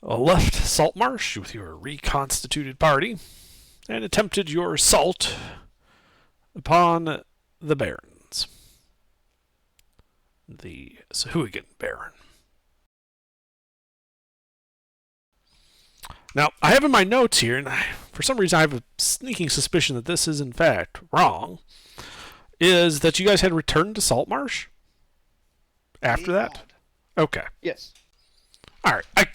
left Saltmarsh with your reconstituted party and attempted your assault upon the barons, the Sahuagin Baron. Now, I have in my notes here, and for some reason I have a sneaking suspicion that this is in fact wrong, is that you guys had returned to Saltmarsh after We that? had. Okay. Yes. All right.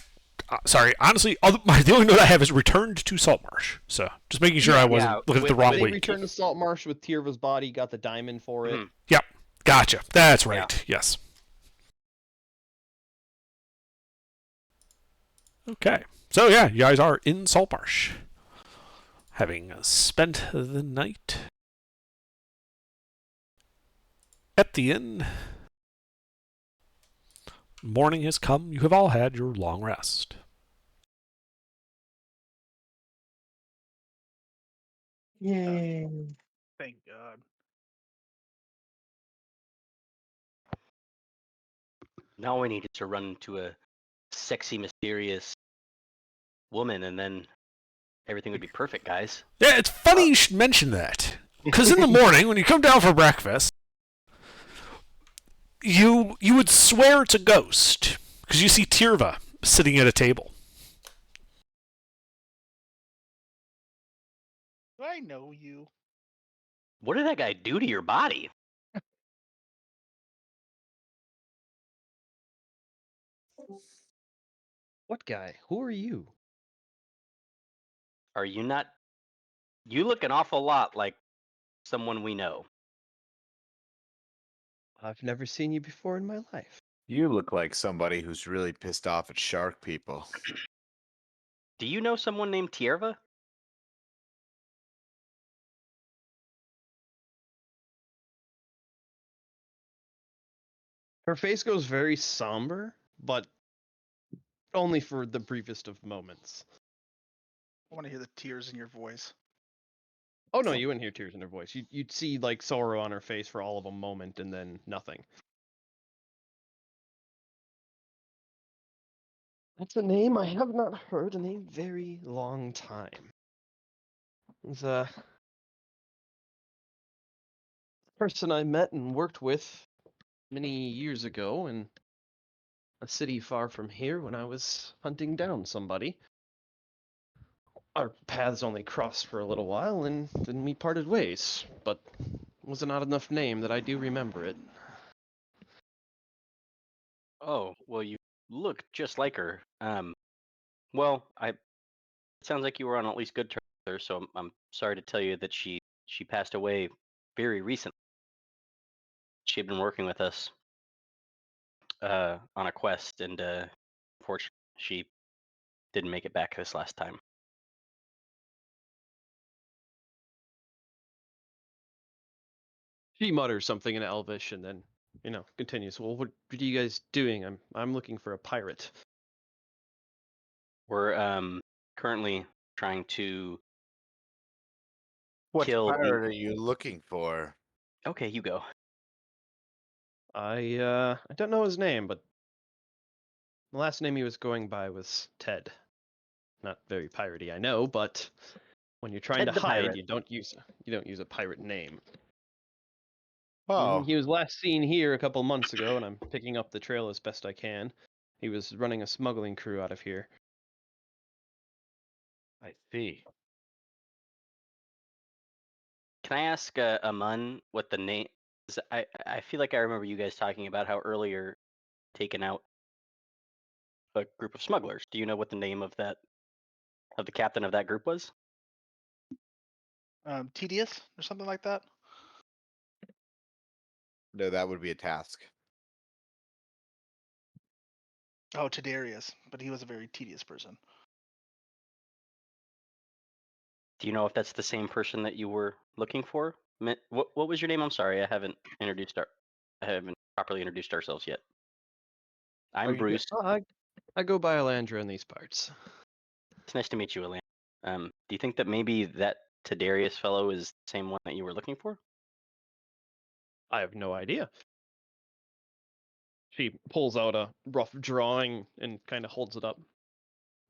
Sorry. Honestly, the only note I have is returned to Saltmarsh. So just making sure I wasn't looking at the wrong They week. returned to Salt Marsh with Tirva's body, got the diamond for it. Yep. Gotcha. That's right. Yeah. Yes. Okay. So yeah, you guys are in Saltmarsh, having spent the night at the inn. Morning has come. You have all had your long rest. Yay. Thank God. Now we needed to run into a sexy, mysterious woman, and then everything would be perfect, guys. Yeah, it's funny you should mention that. Because in the morning, when you come down for breakfast, you would swear it's a ghost. Because you see Tirva sitting at a table. Do I know you? What did that guy do to your body? What guy? Who are you? Are you not? You look an awful lot like someone we know. I've never seen you before in my life. You look like somebody who's really pissed off at shark people. Do you know someone named Tierva? Her face goes very somber, but only for the briefest of moments. I want to hear the tears in your voice. Oh no, you wouldn't hear tears in her voice. You'd see like sorrow on her face for all of a moment and then nothing. That's a name I have not heard in a very long time. It's a person I met and worked with many years ago in a city far from here when I was hunting down somebody. Our paths only crossed for a little while and then we parted ways, but it was not enough name that I do remember it. Oh, well, you look just like her. Well, it sounds like you were on at least good terms with her, so I'm sorry to tell you that she passed away very recently. She had been working with us on a quest, and unfortunately, she didn't make it back this last time. She mutters something in Elvish and then, continues. Well, what are you guys doing? I'm looking for a pirate. We're currently trying to What kill. pirate are you looking for? Okay, you go. I don't know his name, but the last name he was going by was Ted. Not very piratey, I know, but when you're trying Ted to the hide, pirate. you don't use a pirate name. Oh, He was last seen here a couple months ago, and I'm picking up the trail as best I can. He was running a smuggling crew out of here. I see. Can I ask Amun what the name? 'Cause I feel like I remember you guys talking about how earlier taken out a group of smugglers. Do you know what the name of the captain of that group was? Tedious or something like that. No, that would be a task. Oh, Tiberius, but he was a very tedious person. Do you know if that's the same person that you were looking for? What was your name? I'm sorry, I haven't properly introduced ourselves yet. Are I'm you Bruce. I go by Alandra in these parts. It's nice to meet you, Elaine. Do you think that maybe that Tadarius fellow is the same one that you were looking for? I have no idea. She pulls out a rough drawing and kind of holds it up.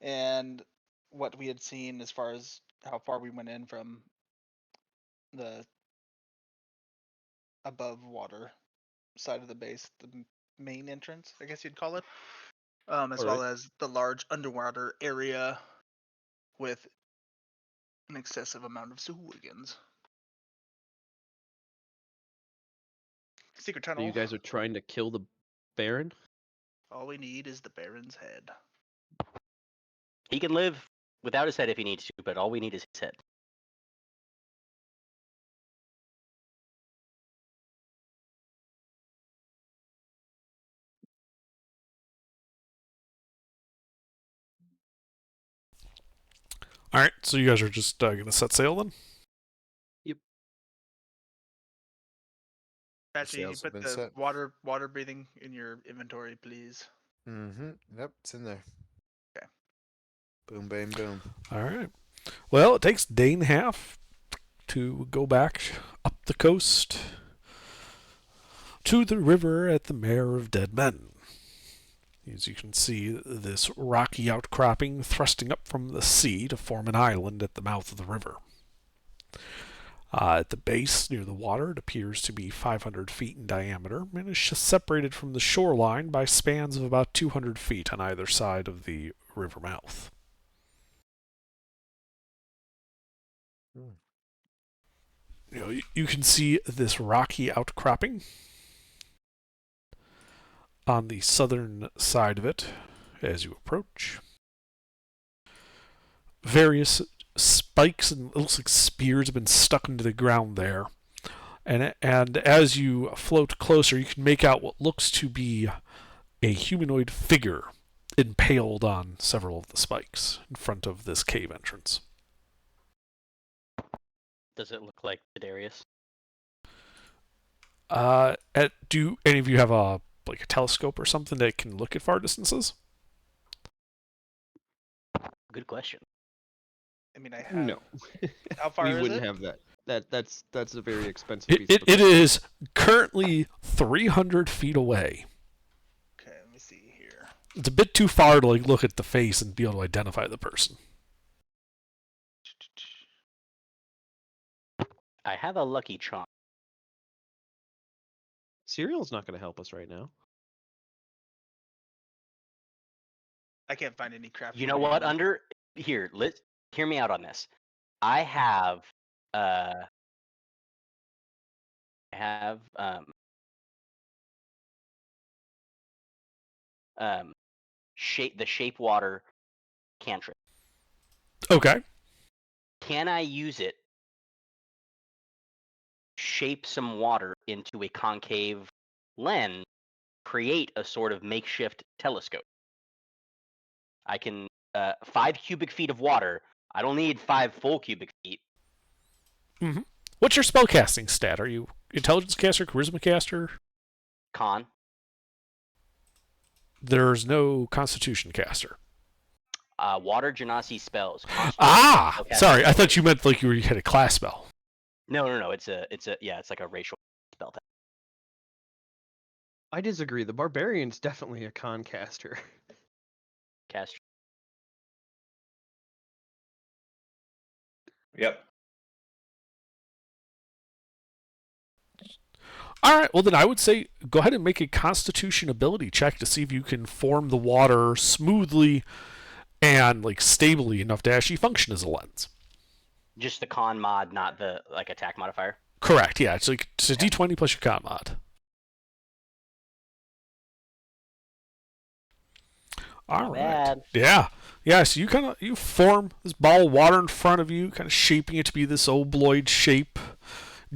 and what we had seen as far as how far we went in from the above water side of the base, the main entrance, I guess you'd call it, as well Alright. as the large underwater area with an excessive amount of hooligans. Secret So you tunnel. guys are trying to kill the Baron? All we need is the Baron's head. He can live without his head if he needs to, but all we need is his head. All right, so you guys are just gonna set sail then? Patchy, you Sails have put been the set. water breathing in your inventory, please. Mm-hmm. Yep, it's in there. Okay. Boom, bang, boom. All right. Well, it takes a day and a half to go back up the coast to the river at the Mare of Dead Men. As you can see, this rocky outcropping thrusting up from the sea to form an island at the mouth of the river. At the base, near the water, it appears to be 500 feet in diameter and is separated from the shoreline by spans of about 200 feet on either side of the river mouth. You can see this rocky outcropping on the southern side of it as you approach. Various spikes and it looks like spears have been stuck into the ground there. And as you float closer, you can make out what looks to be a humanoid figure impaled on several of the spikes in front of this cave entrance. Does it look like Darius? Do any of you have a telescope or something that can look at far distances? Good question. I mean, I have. No. How far we is wouldn't it? have that. That's a very expensive It, piece it, of it equipment. is currently 300 feet away. Okay, let me see here. It's a bit too far to look at the face and be able to identify the person. I have a lucky charm. Cereal's not going to help us right now. I can't find any crafting. You know what? manual. Hear me out on this. I have the shape water cantrip. Okay. Can I use it? Shape some water into a concave lens, create a sort of makeshift telescope. I can 5 cubic feet of water. I don't need 5 full cubic feet. Mm-hmm. What's your spellcasting stat? Are you intelligence caster, charisma caster? Con. There's no constitution caster. Water genasi spells. Ah, Okay. sorry. I thought you meant you had a class spell. No. It's like a racial spell. I disagree. The Barbarian's definitely a con caster. Cast. Yep. All right. Well, then I would say go ahead and make a constitution ability check to see if you can form the water smoothly and stably enough to actually function as a lens. Just the con mod, not the attack modifier. Correct. Yeah. It's a D20 plus your con mod. All Not right. bad. Yeah. Yeah. So you form this ball of water in front of you, kind of shaping it to be this obloid shape,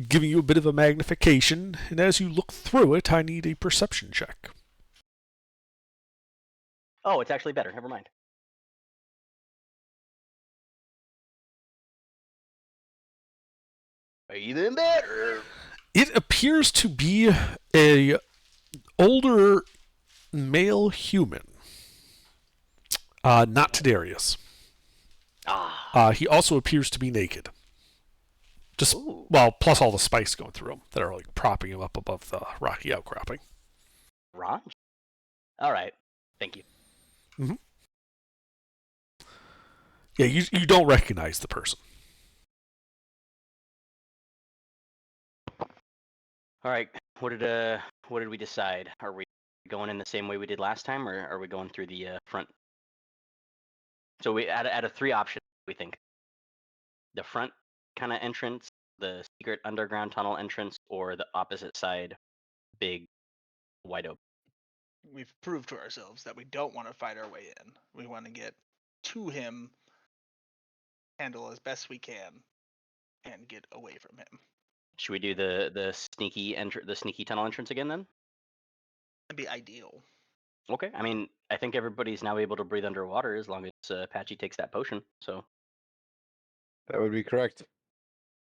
giving you a bit of a magnification. And as you look through it, I need a perception check. Oh, it's actually better. Never mind. Even better. It appears to be a older male human. Not Tadarius. He also appears to be naked. Plus all the spikes going through him that are propping him up above the rocky outcropping. Ron? All right. Thank you. Mm-hmm. Yeah, you don't recognize the person. All right. What did we decide? Are we going in the same way we did last time, or are we going through the front? So we out of three options, we think the front kind of entrance, the secret underground tunnel entrance, or the opposite side, big, wide open. We've proved to ourselves that we don't want to fight our way in. We want to get to him, handle as best we can, and get away from him. Should we do the sneaky tunnel entrance again then? That'd be ideal. Okay. I mean, I think everybody's now able to breathe underwater as long as Patchy takes that potion. So That would be correct.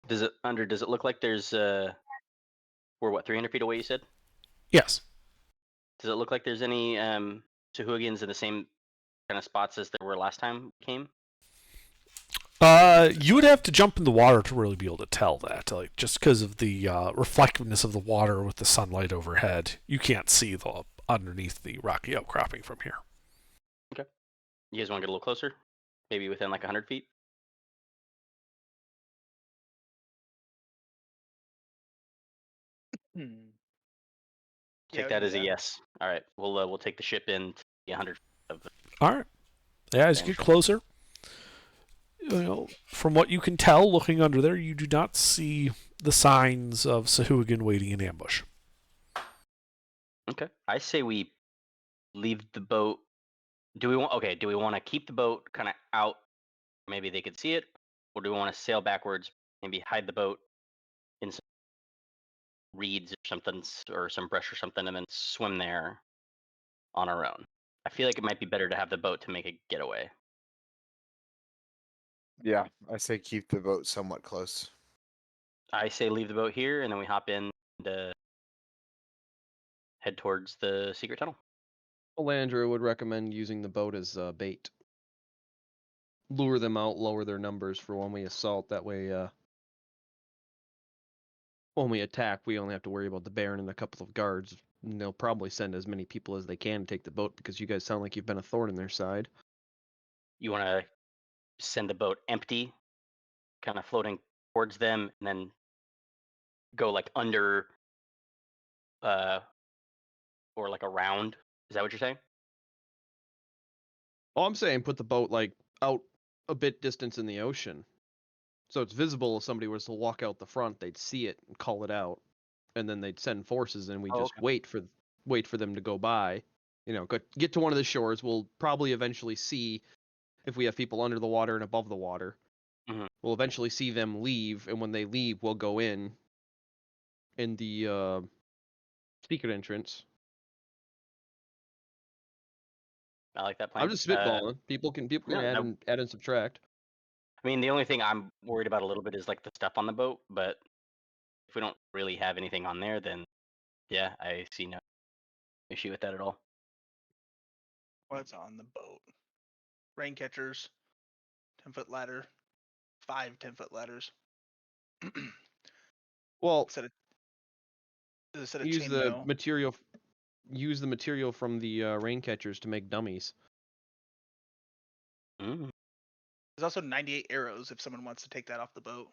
does it look like there's we're what 300 feet away? You said. Yes. Does it look like there's any Sahuagins in the same kind of spots as there were last time we came? You would have to jump in the water to really be able to tell that, like just because of the reflectiveness of the water with the sunlight overhead. You can't see the underneath the rocky outcropping from here. Okay. You guys want to get a little closer? Maybe within like 100 feet? Yeah, Take we that can as do a that. yes. All right. We'll take the ship in to the 100 feet of the All right. Yeah, as you get entrance. closer, from what you can tell, looking under there, you do not see the signs of Sahuagin waiting in ambush. Okay. I say we leave the boat. Do we want to keep the boat kind of out? Maybe they could see it, or do we want to sail backwards? Maybe hide the boat in some reeds or something, or some brush or something, and then swim there on our own. I feel like it might be better to have the boat to make a getaway. Yeah, I say keep the boat somewhat close. I say leave the boat here, and then we hop in and head towards the secret tunnel. Landra would recommend using the boat as bait. Lure them out, lower their numbers for when we assault. That way, when we attack, we only have to worry about the Baron and a couple of guards. And they'll probably send as many people as they can to take the boat because you guys sound like you've been a thorn in their side. You want to send the boat empty, kind of floating towards them, and then go like under, or like around. Is that what you're saying? Oh, I'm saying put the boat like out a bit distance in the ocean. So it's visible if somebody was to walk out the front, they'd see it and call it out. And then they'd send forces and we Oh, just okay. wait for them to go by. Get to one of the shores. We'll probably eventually see if we have people under the water and above the water. Mhm. We'll eventually see them leave, and when they leave, we'll go in the secret entrance. I like that I'm plan. just spitballing. People can No, add no, and subtract. I mean, the only thing I'm worried about a little bit is like the stuff on the boat, but if we don't really have anything on there, then yeah, I see no issue with that at all. What's on the boat? Rain catchers, 10-foot ladder, 5 10-foot ladders. Well, Set a set of use the chainmail. material. Use the material from the rain catchers to make dummies. Mm, There's also 98 arrows if someone wants to take that off the boat.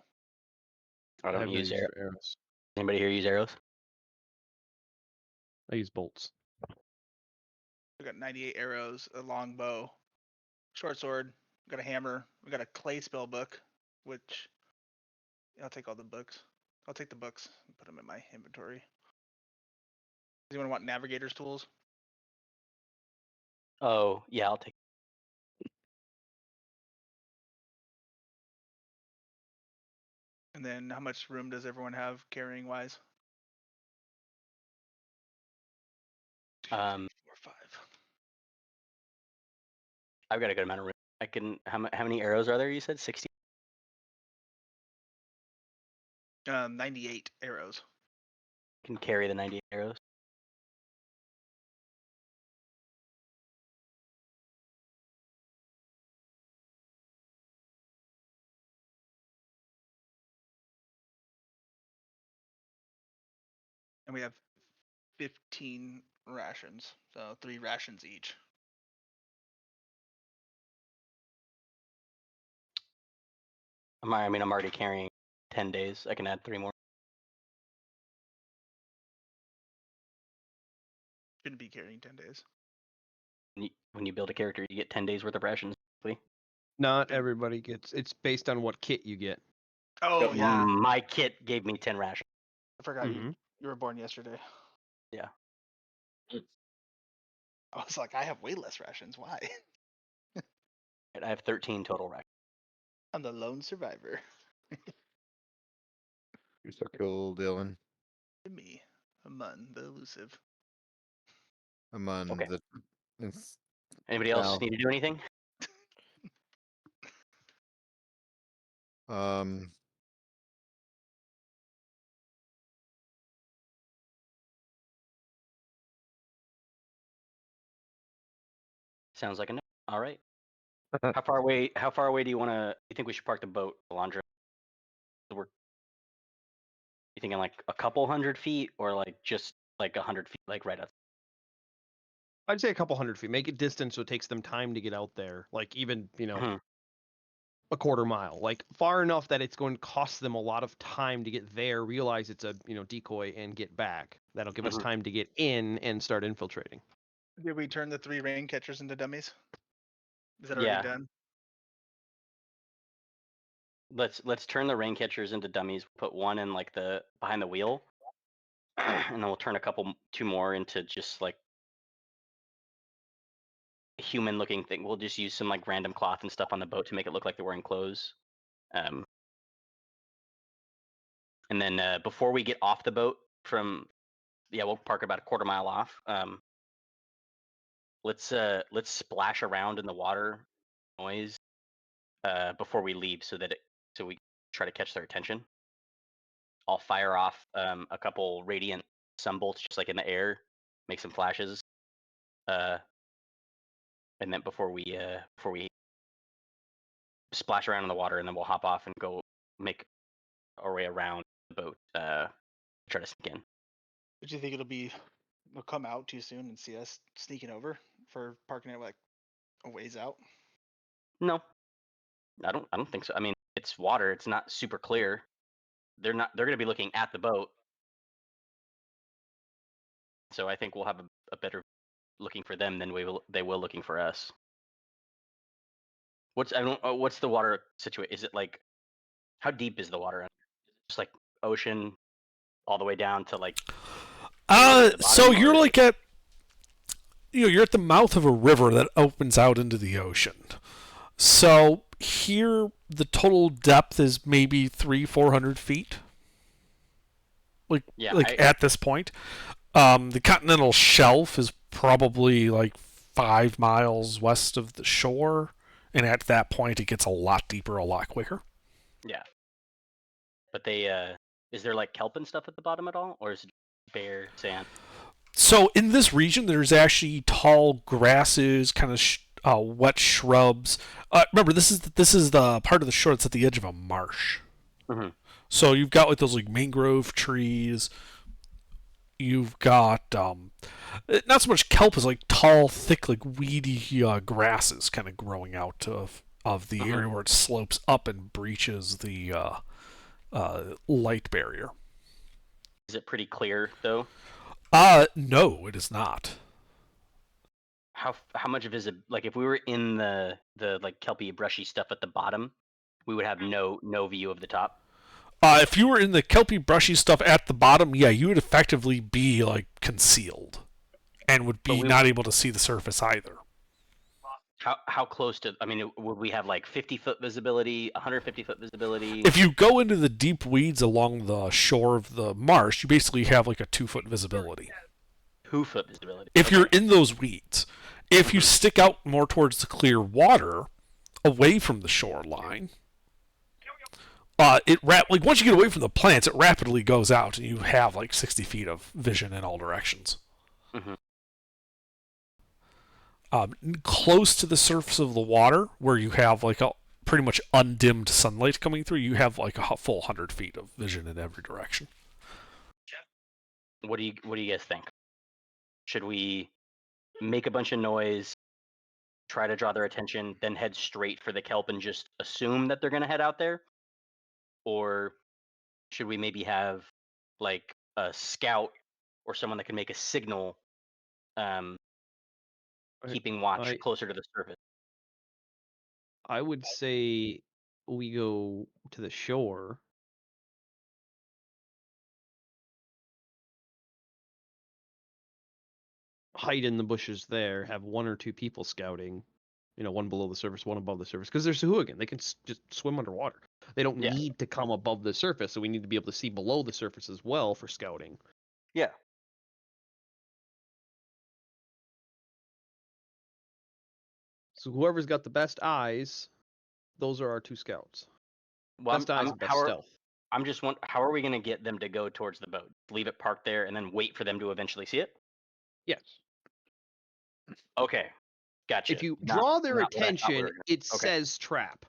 I I don't have no use use arrows. for arrows. Anybody here use arrows? I use bolts. We got 98 arrows, a long bow, short sword. We got a hammer. We got a clay spell book, which I'll take all the books. I'll take the books and put them in my inventory. Does anyone want navigator's tools? Oh, yeah, I'll take. And then how much room does everyone have carrying wise? 2, 3, Um, 4, 5. I've got a good amount of room. I can. How many arrows are there? You said 60. 98 arrows. Can carry the 98 arrows. And we have 15 rations, so 3 rations each. I'm already carrying 10 days. I can add 3 more. Shouldn't be carrying 10 days. When you build a character, you get 10 days worth of rations. Not Okay. everybody gets. It's based on what kit you get. Oh, yeah. My kit gave me 10 rations. I forgot Mhm. you were born yesterday. Yeah. I was like, I have way less rations. Why? I have 13 total rations. I'm the lone survivor. You're so cool, Dylan. Me, Amun, the elusive. Among Okay. the. It's, Anybody else Now, need to do anything? um, Sounds like a no. All right. How far away do you want to? You think we should park the boat, Alondra? We're you thinking like a couple 100 feet, or like just like 100 feet, like right up? I'd say a couple 100 feet. Make it distance so it takes them time to get out there. Like even Mhm. a quarter mile. Like far enough that it's going to cost them a lot of time to get there, realize it's a decoy, and get back. That'll give us Mhm. time to get in and start infiltrating. Did we turn the 3 rain catchers into dummies? Is that Yeah. already done? Let's turn the rain catchers into dummies. Put one in like the behind the wheel, and then we'll turn 2 more into just like a human-looking thing. We'll just use some like random cloth and stuff on the boat to make it look like they're wearing clothes. And then before we get off the boat we'll park about a quarter mile off. Let's splash around in the water noise before we leave, so we try to catch their attention. I'll fire off a couple radiant sunbolts just like in the air, make some flashes, and then before we splash around in the water, and then we'll hop off and go make our way around the boat, try to sneak in. Do you think they'll come out too soon and see us sneaking over for parking it like a ways out? No, I don't think so. I mean, it's water; it's not super clear. They're going to be looking at the boat, so I think we'll have a better looking for them than they will looking for us. What's the water situation? Is it like, how deep is the water? Just like ocean all the way down to like the So bottom, or you're is like at you're at the mouth of a river that opens out into the ocean. So here the total depth is maybe 300-400 feet. yeah, At this point, the continental shelf is probably like 5 miles west of the shore, and at that point it gets a lot deeper, a lot quicker. yeah. But is there like kelp and stuff at the bottom at all, or is it bare sand? So in this region, there's actually tall grasses, kind of wet shrubs. Remember, this is the part of the shore that's at the edge of a marsh. Mm-hmm. So you've got like those like mangrove trees. You've got not so much kelp as like tall, thick, like weedy grasses kind of growing out of the Mm-hmm. area where it slopes up and breaches the light barrier. Is it pretty clear though? No, it is not. How much like if we were in the like kelpy brushy stuff at the bottom, we would have no view of the top. If you were in the kelpy brushy stuff at the bottom, yeah, you would effectively be like concealed and would But be not able to see the surface either. how close to? I mean, would we have like 50-foot visibility, 150-foot visibility? If you go into the deep weeds along the shore of the marsh, you basically have like a 2 foot visibility. 2-foot visibility. If Okay. you're in those weeds, if you stick out more towards the clear water, away from the shoreline, like once you get away from the plants, it rapidly goes out, and you have like 60 feet of vision in all directions. Mm-hmm. Close to the surface of the water, where you have like a pretty much undimmed sunlight coming through, you have like a full 100 feet of vision in every direction. What do you guys think? Should we make a bunch of noise, try to draw their attention, then head straight for the kelp and just assume that they're going to head out there? or should we maybe have like a scout or someone that can make a signal, um, I- keeping watch I closer to the surface? I would say we go to the shore. Hide in the bushes there, have one or two people scouting, one below the surface, one above the surface, because they're Sahuagin. They can just swim underwater. They don't Yeah. need to come above the surface, so we need to be able to see below the surface as well for scouting. Yeah. So whoever's got the best eyes, those are our two scouts. Well, Best eyes and best stealth. I'm just wondering, how are we going to get them to go towards the boat? Leave it parked there and then wait for them to eventually see it? Yes. Okay, gotcha. If you Not- draw their not what I thought we attention, were gonna- it okay. says trap.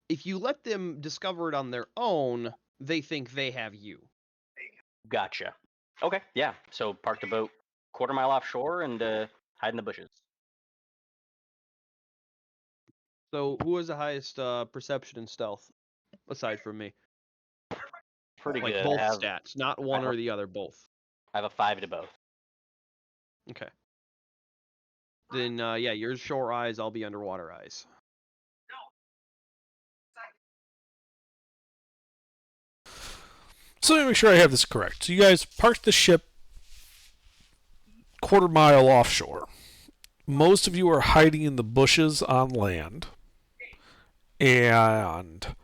If you let them discover it on their own, they think they have you. Gotcha. Okay, yeah. So park the boat quarter-mile offshore and hide in the bushes. So who has the highest perception and stealth, aside from me? Pretty Like good. both stats, not one have or a- the other, both. I have a 5 to both. Okay. Then yeah, yours shore eyes, I'll be underwater eyes. So let me make sure I have this correct. So you guys parked the ship quarter-mile offshore. Most of you are hiding in the bushes on land, and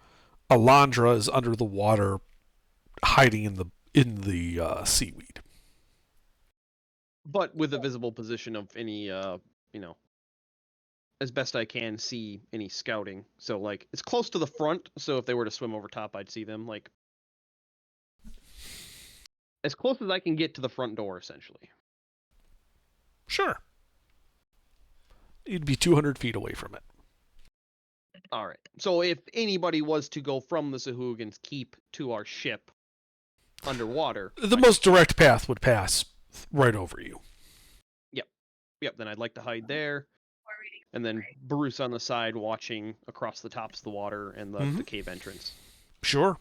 Alondra is under the water, hiding in the seaweed. But with a visible position of any as best I can see any scouting. So like it's close to the front, so if they were to swim over top, I'd see them like as close as I can get to the front door, essentially. Sure. You'd be 200 feet away from it. All right. So if anybody was to go from the Sahuagins Keep to our ship underwater, The most direct path would pass right over you. Yep. Then I'd like to hide there, and then Bruce on the side watching across the tops of the water and the cave entrance. Sure.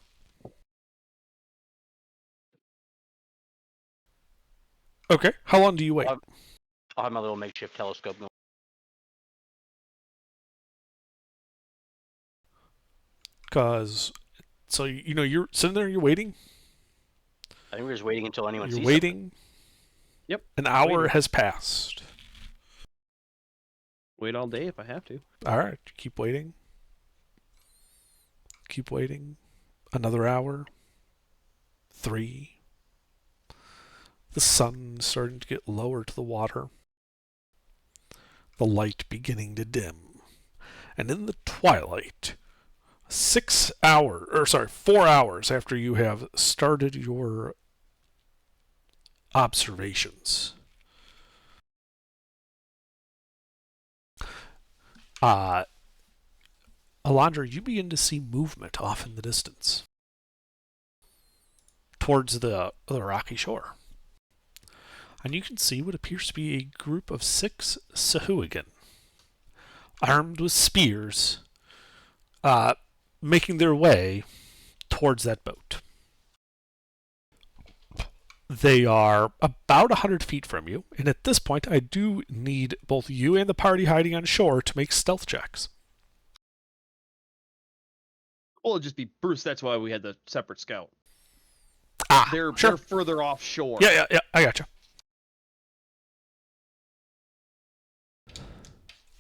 Okay. How long do you wait? I'll have my little makeshift telescope going. Because, so you're sitting there, you're waiting. I think we're just waiting until anyone You're sees waiting. something. Yep. An hour Waiting. has passed. Wait all day if I have to. All right. Keep waiting. Keep waiting. Another hour. 3. The sun starting to get lower to the water. The light beginning to dim. And in the twilight, 4 hours after you have started your observations, Alondra, you begin to see movement off in the distance towards the rocky shore. And you can see what appears to be a group of 6 Sahuagin, armed with spears, making their way towards that boat. They are about 100 feet from you, and at this point I do need both you and the party hiding on shore to make stealth checks. Well, it'd just be Bruce. That's why we had the separate scout. They're further offshore. Yeah, I gotcha.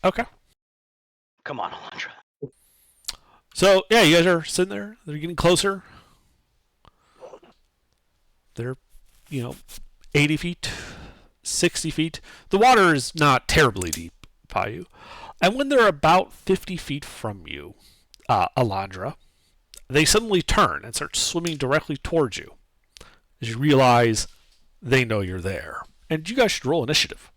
Okay. Come on, Alondra. So, yeah, you guys are sitting there. They're getting closer. They're, 80 feet, 60 feet. The water is not terribly deep by you. And when they're about 50 feet from you, Alondra, they suddenly turn and start swimming directly towards you. As you realize they know you're there. And you guys should roll initiative.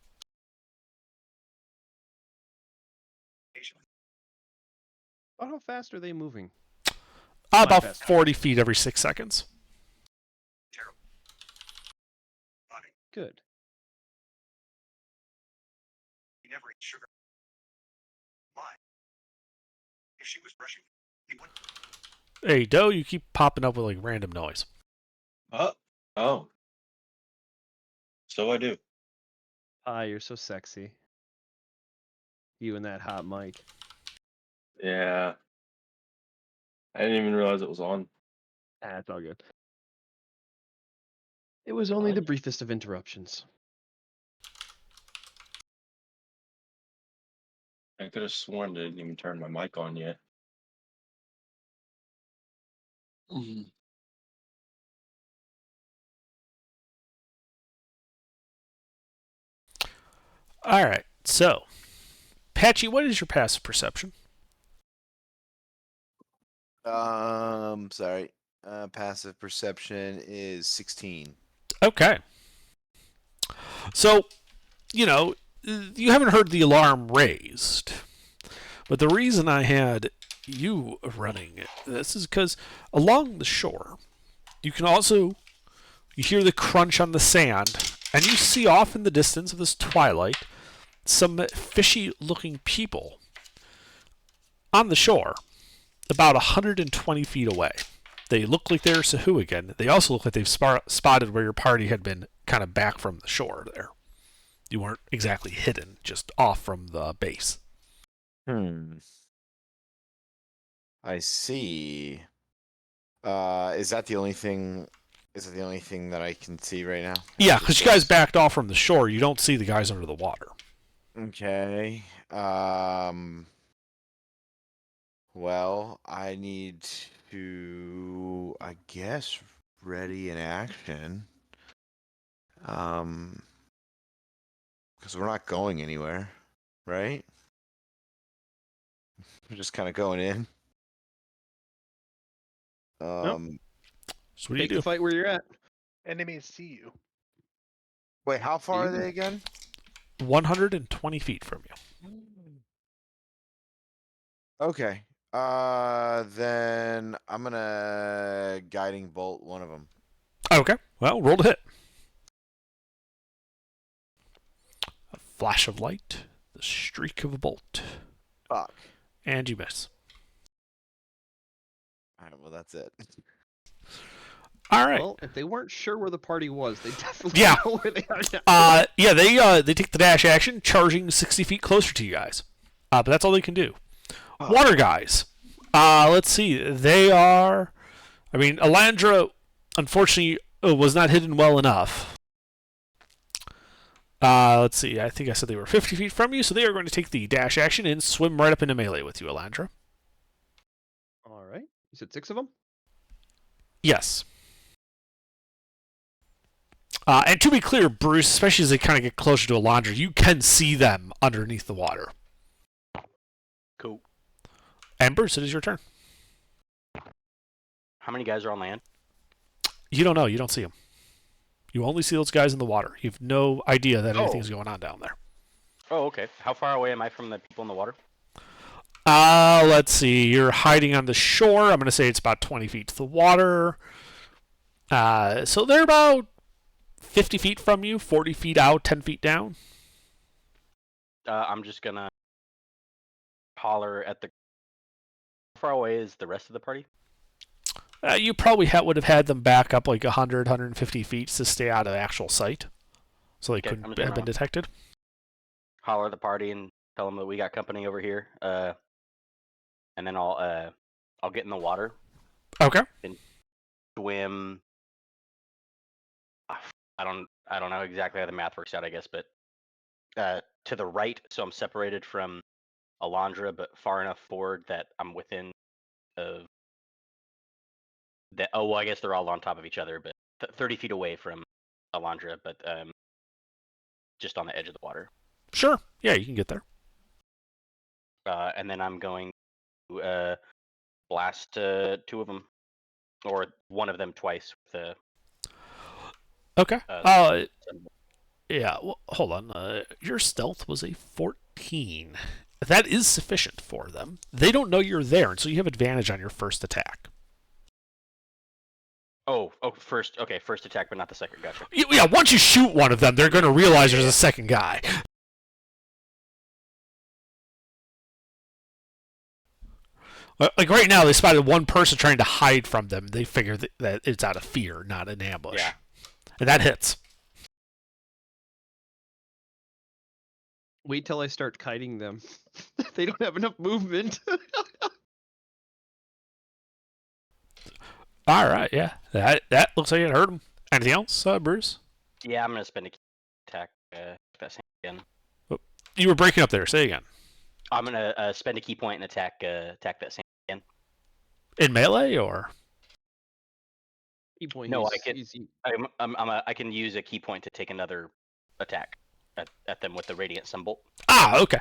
How fast are they moving? About fast. 40 feet every 6 seconds. Good. He never ate sugar. Why? If she was brushing, he wouldn't. Hey, Doe, you keep popping up with like random noise. Oh. So I do. Ah, you're so sexy. You and that hot mic. Yeah. I didn't even realize it was on. Ah, it's all good. It was only the What? briefest of interruptions. I could have sworn I didn't even turn my mic on yet. All right. So, Patchy, what is your passive perception? Sorry. Passive perception is 16. Okay. So, you know, you haven't heard the alarm raised. But the reason I had you running this is because along the shore, you can also you hear the crunch on the sand, and you see off in the distance of this twilight some fishy-looking people on the shore, about 120 feet away. They look like they're Sahuagin. They also look like they've spotted where your party had been kind of back from the shore there. You weren't exactly hidden, just off from the base. I see. Is that the only thing? Is it the only thing that I can see right now? Yeah, because you guys backed off from the shore. You don't see the guys under the water. Okay. Well, I need to, I guess, ready in action. Because we're not going anywhere, right? We're just kind of going in. So what do you Take the do? fight where you're at. Enemies see you. Wait, how far are You? they again? 120 feet from you. Okay. Then I'm gonna guiding bolt one of them. Okay, well, roll to hit. A flash of light, the streak of a bolt, Fuck. and you miss. All right. Well, that's it. All right. Well, if they weren't sure where the party was, they definitely Yeah. know where they are now. Yeah, they take the dash action, charging 60 feet closer to you guys. But that's all they can do. Water guys. Let's see. They are. I mean, Alandra, unfortunately, was not hidden well enough. Let's see. I think I said they were 50 feet from you, so they are going to take the dash action and swim right up into melee with you, Alandra. All right. You said 6 of them? Yes. And to be clear, Bruce, especially as they kind of get closer to Alandra, you can see them underneath the water. Cool. And Bruce, it is your turn. How many guys are on land? You don't know. You don't see them. You only see those guys in the water. You have no idea that anything's going on down there. Oh, okay. How far away am I from the people in the water? Let's see. You're hiding on the shore. I'm going to say it's about 20 feet to the water. So they're about 50 feet from you, 40 feet out, 10 feet down. I'm just gonna holler at the. How far away is the rest of the party? You probably would have had them back up like 100, 150 feet to stay out of actual sight. So they Okay, I'm couldn't just have gonna- been detected. Holler at the party and tell them that we got company over here. And then I'll get in the water, Okay. swim. I don't know exactly how the math works out, I guess, but to the right, so I'm separated from Alondra, but far enough forward that I'm within of that. Oh, well, I guess they're all on top of each other, but 30 feet away from Alondra, but just on the edge of the water. Sure. Yeah, you can get there. And then I'm going to blast 2 of them, or one of them twice with Okay. a. Yeah, well, hold on. Your stealth was a 14. That is sufficient for them. They don't know you're there, and so you have advantage on your first attack. Oh, first. Okay, first attack, but not the second. Gotcha. Yeah, once you shoot one of them, they're going to realize there's a second guy. Like right now, they spotted one person trying to hide from them. They figure that it's out of fear, not an ambush. Yeah. And that hits. Wait till I start kiting them. They don't have enough movement. All right, yeah. That looks like it hurt him. Anything else, Bruce? Yeah, I'm gonna spend a key attack that same again. You were breaking up there. Say again. I'm gonna spend a key point and attack that same again. In melee or? Key point. No, he's- I can use a key point to take another attack at them with the radiant sunbolt. Ah, okay.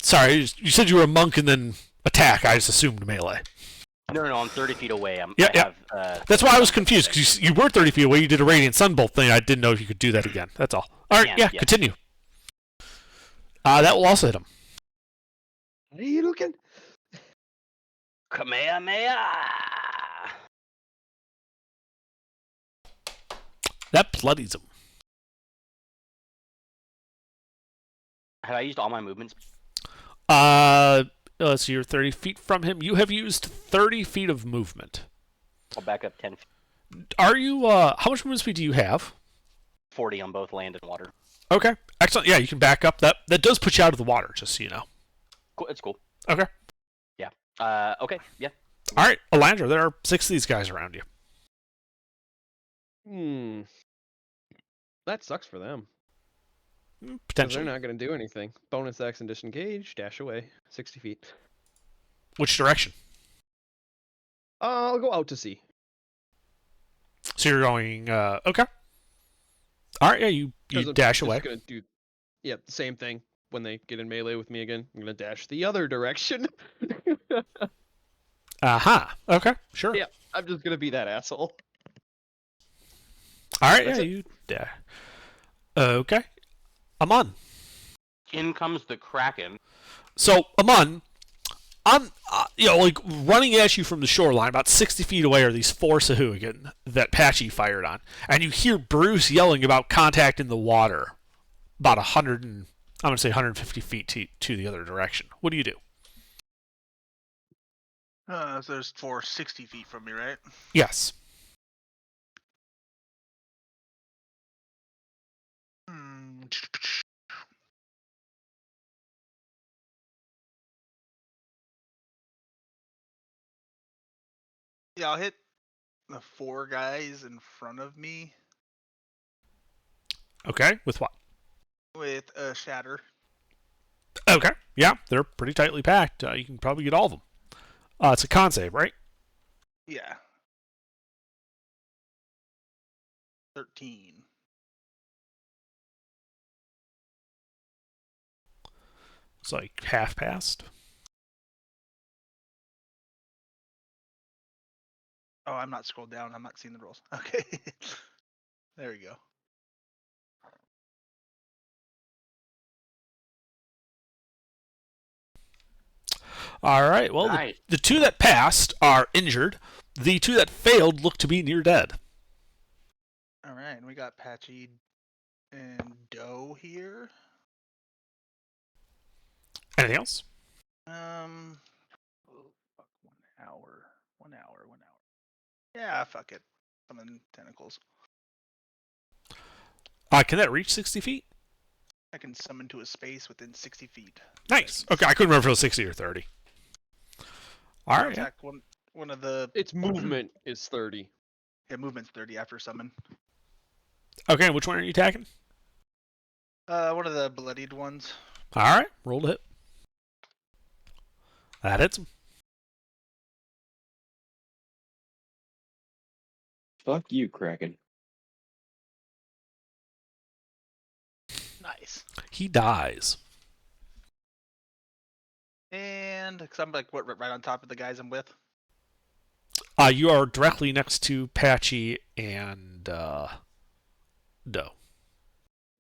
Sorry, you said you were a monk and then attack. I just assumed melee. No, I'm 30 feet away. Yeah. That's why I was confused, because you were 30 feet away. You did a radiant sunbolt thing. I didn't know if you could do that again. That's all. All right, yeah. Continue. That will also hit him. Are you looking? Kamehameha! That bloodies him. Have I used all my movements? So you're 30 feet from him. You have used 30 feet of movement. I'll back up 10 feet. Are you, how much movement speed do you have? 40 on both land and water. Okay. Excellent. Yeah, you can back up. That does put you out of the water, just so you know. Cool. It's cool. Okay. Yeah. Okay. Yeah. All right, Elandra, there are 6 of these guys around you. That sucks for them. 'Cause Potentially. they're not going to do anything. Bonus action disengage, dash away, 60 feet. Which direction? I'll go out to sea. So you're going, okay. All right, yeah, you dash away. Going to do, the same thing when they get in melee with me again. I'm going to dash the other direction. Aha. Okay, sure. Yeah, I'm just going to be that asshole. All right, That's yeah, you. Okay. Aman. In comes the Kraken. So, Aman, I'm, like running at you from the shoreline, about 60 feet away are these 4 Sahuagin that Patchy fired on. And you hear Bruce yelling about contact in the water about 150 feet to the other direction. What do you do? So there's 4 60 feet from me, right? Yes. Yeah, I'll hit the 4 guys in front of me Okay, with what? with a shatter. Okay, yeah, they're pretty tightly packed. You can probably get all of them. It's a con save, right? Yeah. 13. It's like half past. Oh, I'm not scrolled down. I'm not seeing the rolls. Okay. There we go. All right, well, Nice. the 2 that passed are injured. The 2 that failed look to be near dead. All right, and we got Patchy and Doe here. Anything else? Oh, fuck, 1 hour. 1 hour. 1 hour. Yeah, fuck it. Summon tentacles. Can that reach 60 feet? I can summon to a space within 60 feet. Nice. Okay, I couldn't remember if it was 60 or 30. All I'll right. Yeah. attack one of the. Its movement is 30. Yeah, movement's 30 after summon. Okay, and which one are you attacking? One of the bloodied ones. All right, roll to hit. That hits him. Fuck you, Kraken. Nice. He dies. And because I'm like right on top of the guys I'm with. You are directly next to Patchy and Doe.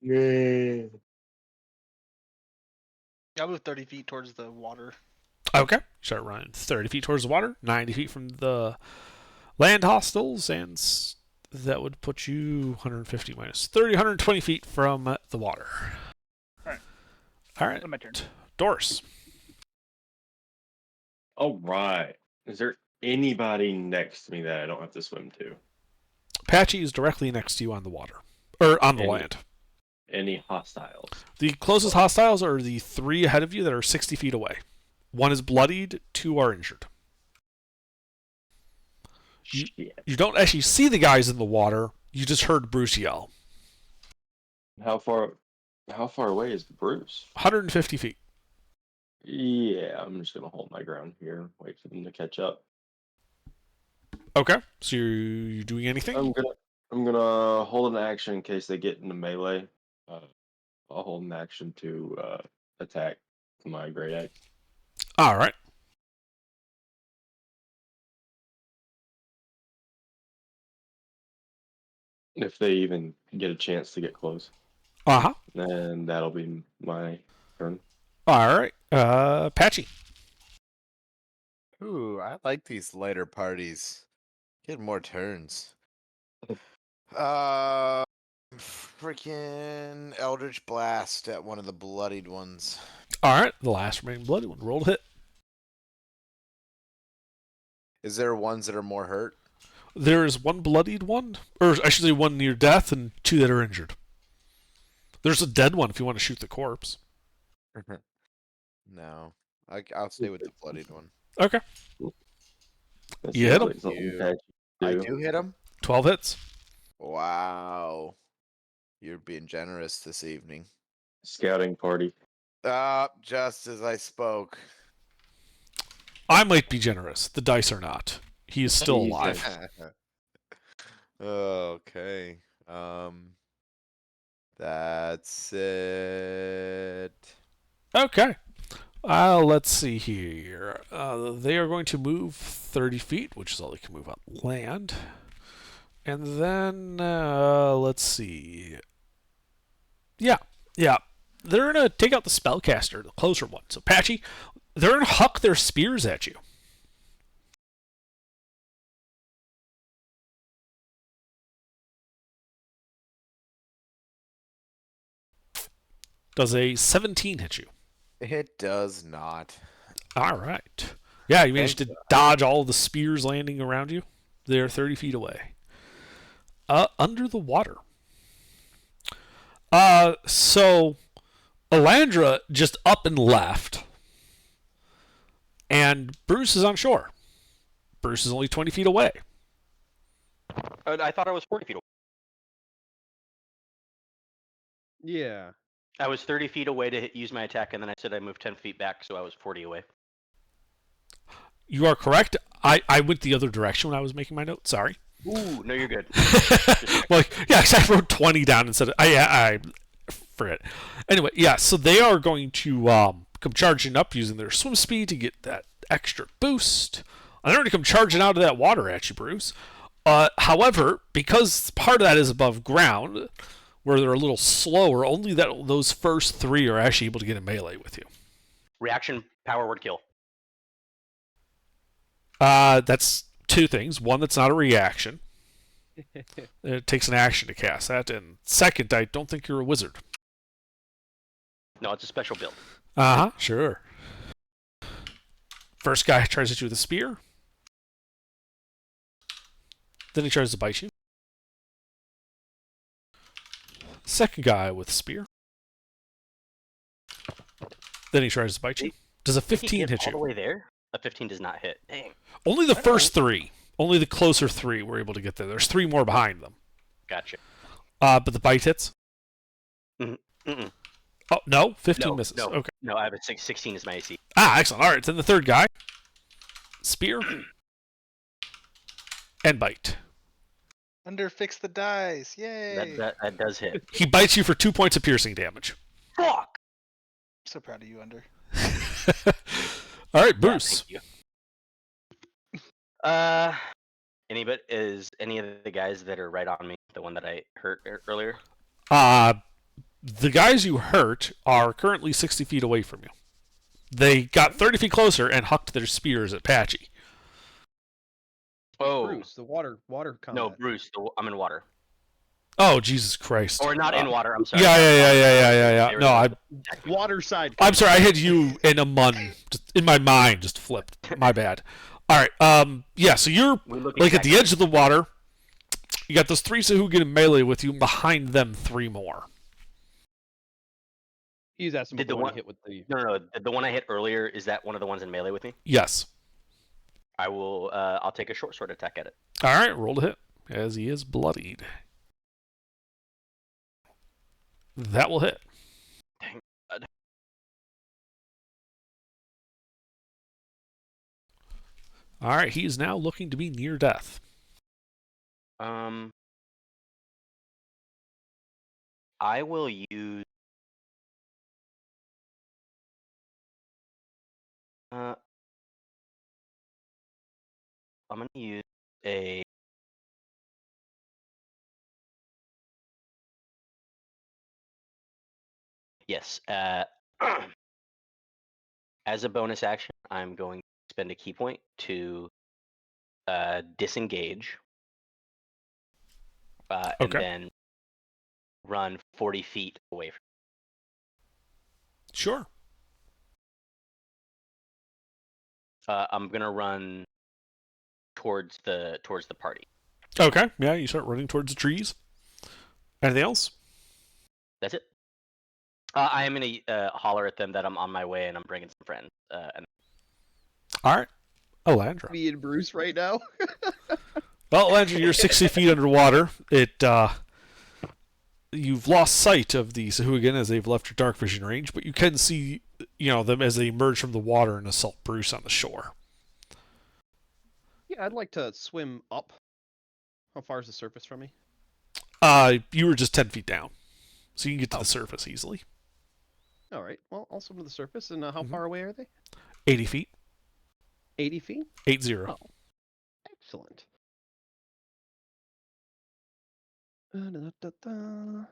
Yeah. I'll move 30 feet towards the water. Okay. Start running 30 feet towards the water, 90 feet from the land hostiles, and that would put you 150 minus 30, 120 feet from the water. Alright. All right. My turn. Doris. All right. Is there anybody next to me that I don't have to swim to? Patchy is directly next to you on the water. Or on the land. Any hostiles? The closest hostiles are the 3 ahead of you that are 60 feet away. 1 is bloodied, 2 are injured. You don't actually see the guys in the water. You just heard Bruce yell. How far away is Bruce? 150 feet. Yeah, I'm just gonna hold my ground here, wait for them to catch up. Okay. So you're doing anything? I'm gonna hold an action in case they get into melee. I'll hold an action to attack my great axe. All right. If they even get a chance to get close. Uh-huh. And that'll be my turn. All right. Patchy. Ooh, I like these lighter parties. Get more turns. Freaking Eldritch Blast at one of the bloodied ones. All right. The last remaining bloody one. Roll to hit. Is there ones that are more hurt? There is 1 bloodied one, or I should say 1 near death and 2 that are injured. There's a dead one if you want to shoot the corpse. No. I'll stay with the bloodied one. Okay. That You hit sounds him. something Patchy I do. do hit him? 12 hits. Wow. You're being generous this evening. Scouting party. Just as I spoke. I might be generous. The dice are not. He is still alive. Okay. That's it. Okay. Let's see here. They are going to move 30 feet, which is all they can move on land. And then, let's see. Yeah. They're going to take out the spellcaster, the closer one. So, Patchy, they're going to huck their spears at you. Does a 17 hit you? It does not. All right. Yeah, you managed to dodge all the spears landing around you. They're 30 feet away. Under the water. So Elandra just up and left. And Bruce is on shore. Bruce is only 20 feet away. I thought I was 40 feet away. Yeah. I was 30 feet away to use my attack, and then I said I moved 10 feet back, so I was 40 away. You are correct. I went the other direction when I was making my note. Sorry. Ooh, no, you're good. Well, yeah, 'cause I wrote 20 down instead of... I forget. Anyway, yeah, so they are going to come charging up using their swim speed to get that extra boost. And they're going to come charging out of that water at you, Bruce. However, because part of that is above ground, where they're a little slower, only those first 3 are actually able to get in melee with you. Reaction, power, word, kill. That's 2 things. One, that's not a reaction. It takes an action to cast that. And second, I don't think you're a wizard. No, it's a special build. Uh-huh, sure. First guy tries to hit you with a spear. Then he tries to bite you. Second guy with a spear. Then he tries to bite you. Does a Did he 15 get hit all the you? way there? A 15 does not hit. Dang. Only the first 3. Only the closer 3 were able to get there. There's 3 more behind them. Gotcha. But the bite hits? Mm-mm. Oh, no? 15 misses. No, Okay. no, I have a 16 is my AC. Excellent. All right, then the third guy. Spear. And bite. Under fix the dice. Yay. That does hit. He bites you for 2 points of piercing damage. Fuck! I'm so proud of you, Under. All right, Yeah, Bruce. thank you. Is any of the guys that are right on me the one that I hurt earlier? The guys you hurt are currently 60 feet away from you. They got 30 feet closer and hucked their spears at Patchy. Oh, Bruce, the water combat. no, Bruce. I'm in water. Oh, Jesus Christ. Or not in water. I'm sorry. Yeah, not yeah, yeah, water. yeah, yeah, yeah, yeah. They were No, the- Water side. I'm sorry. I had you and a mun just in my mind, just flipped. My bad. All right. Yeah. So you're We look like at the exactly edge of the water. You got those 3 Sahuagin in melee with you, and behind them 3 more. He's asking Did the before one- he hit with the. No. The one I hit earlier, is that one of the ones in melee with me? Yes. I will. I'll take a short sword attack at it. All right. Roll to hit as he is bloodied. That will hit. Dang God. All right. He is now looking to be near death. I will use. I'm gonna use a. Yes. As a bonus action, I'm going to spend a key point to disengage, and Okay. then run 40 feet away from. Sure. I'm gonna run towards the party. Okay. Yeah. You start running towards the trees. Anything else? That's it. I am gonna holler at them that I'm on my way and I'm bringing some friends. And All right. Elandra. Me and Bruce right now. Well, Elandra, you're 60 feet underwater. You've lost sight of the Sahuagin as they've left your dark vision range, but you can see, them as they emerge from the water and assault Bruce on the shore. Yeah, I'd like to swim up. How far is the surface from me? You were just 10 feet down, so you can get to Oh. the surface easily. All right. Well, I'll swim to the surface. And how Mhm. far away are they? 80 feet. 80 feet? 80. Oh. Excellent. Da-da-da-da.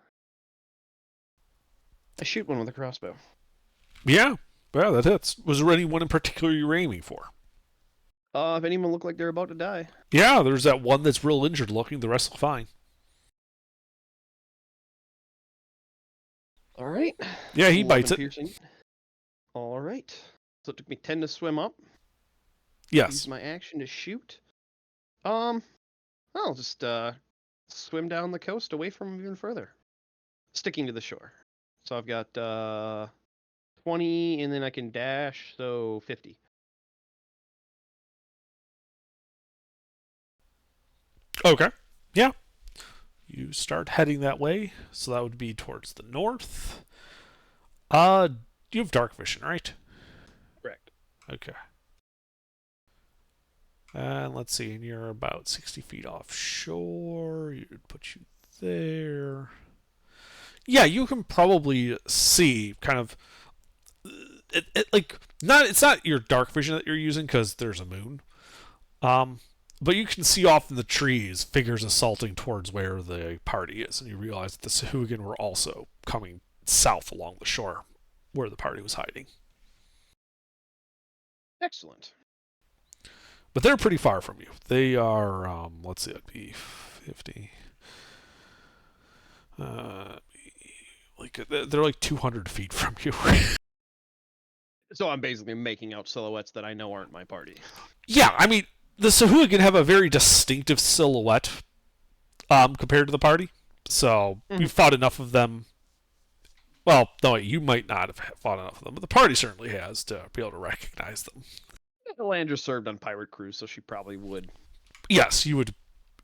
I shoot one with a crossbow. Yeah. Well, that hits. Was there anyone in particular you were aiming for? If anyone look like they're about to die. Yeah, there's that one that's real injured looking. The rest look fine. All right. Yeah, he 11 bites it. piercing. All right. So it took me 10 to swim up. Yes. Use my action to shoot. I'll just swim down the coast away from him even further, sticking to the shore. So I've got 20, and then I can dash, so 50. Okay. Yeah. You start heading that way, so that would be towards the north. You have dark vision, right? Correct. Okay. And let's see, and you're about 60 feet offshore. It would put you there. Yeah, you can probably see kind of it's not your dark vision that you're using because there's a moon. But you can see off in the trees figures assaulting towards where the party is, and you realize that the Sahuagin were also coming south along the shore where the party was hiding. Excellent. But they're pretty far from you. They are, let's see, it'd be 50. They're like 200 feet from you. So I'm basically making out silhouettes that I know aren't my party. Yeah, I mean, the Sahuagin have a very distinctive silhouette compared to the party. So you've fought enough of them. Well, no, you might not have fought enough of them, but the party certainly has to be able to recognize them. Elandra served on pirate crews, so she probably would. Yes, you would.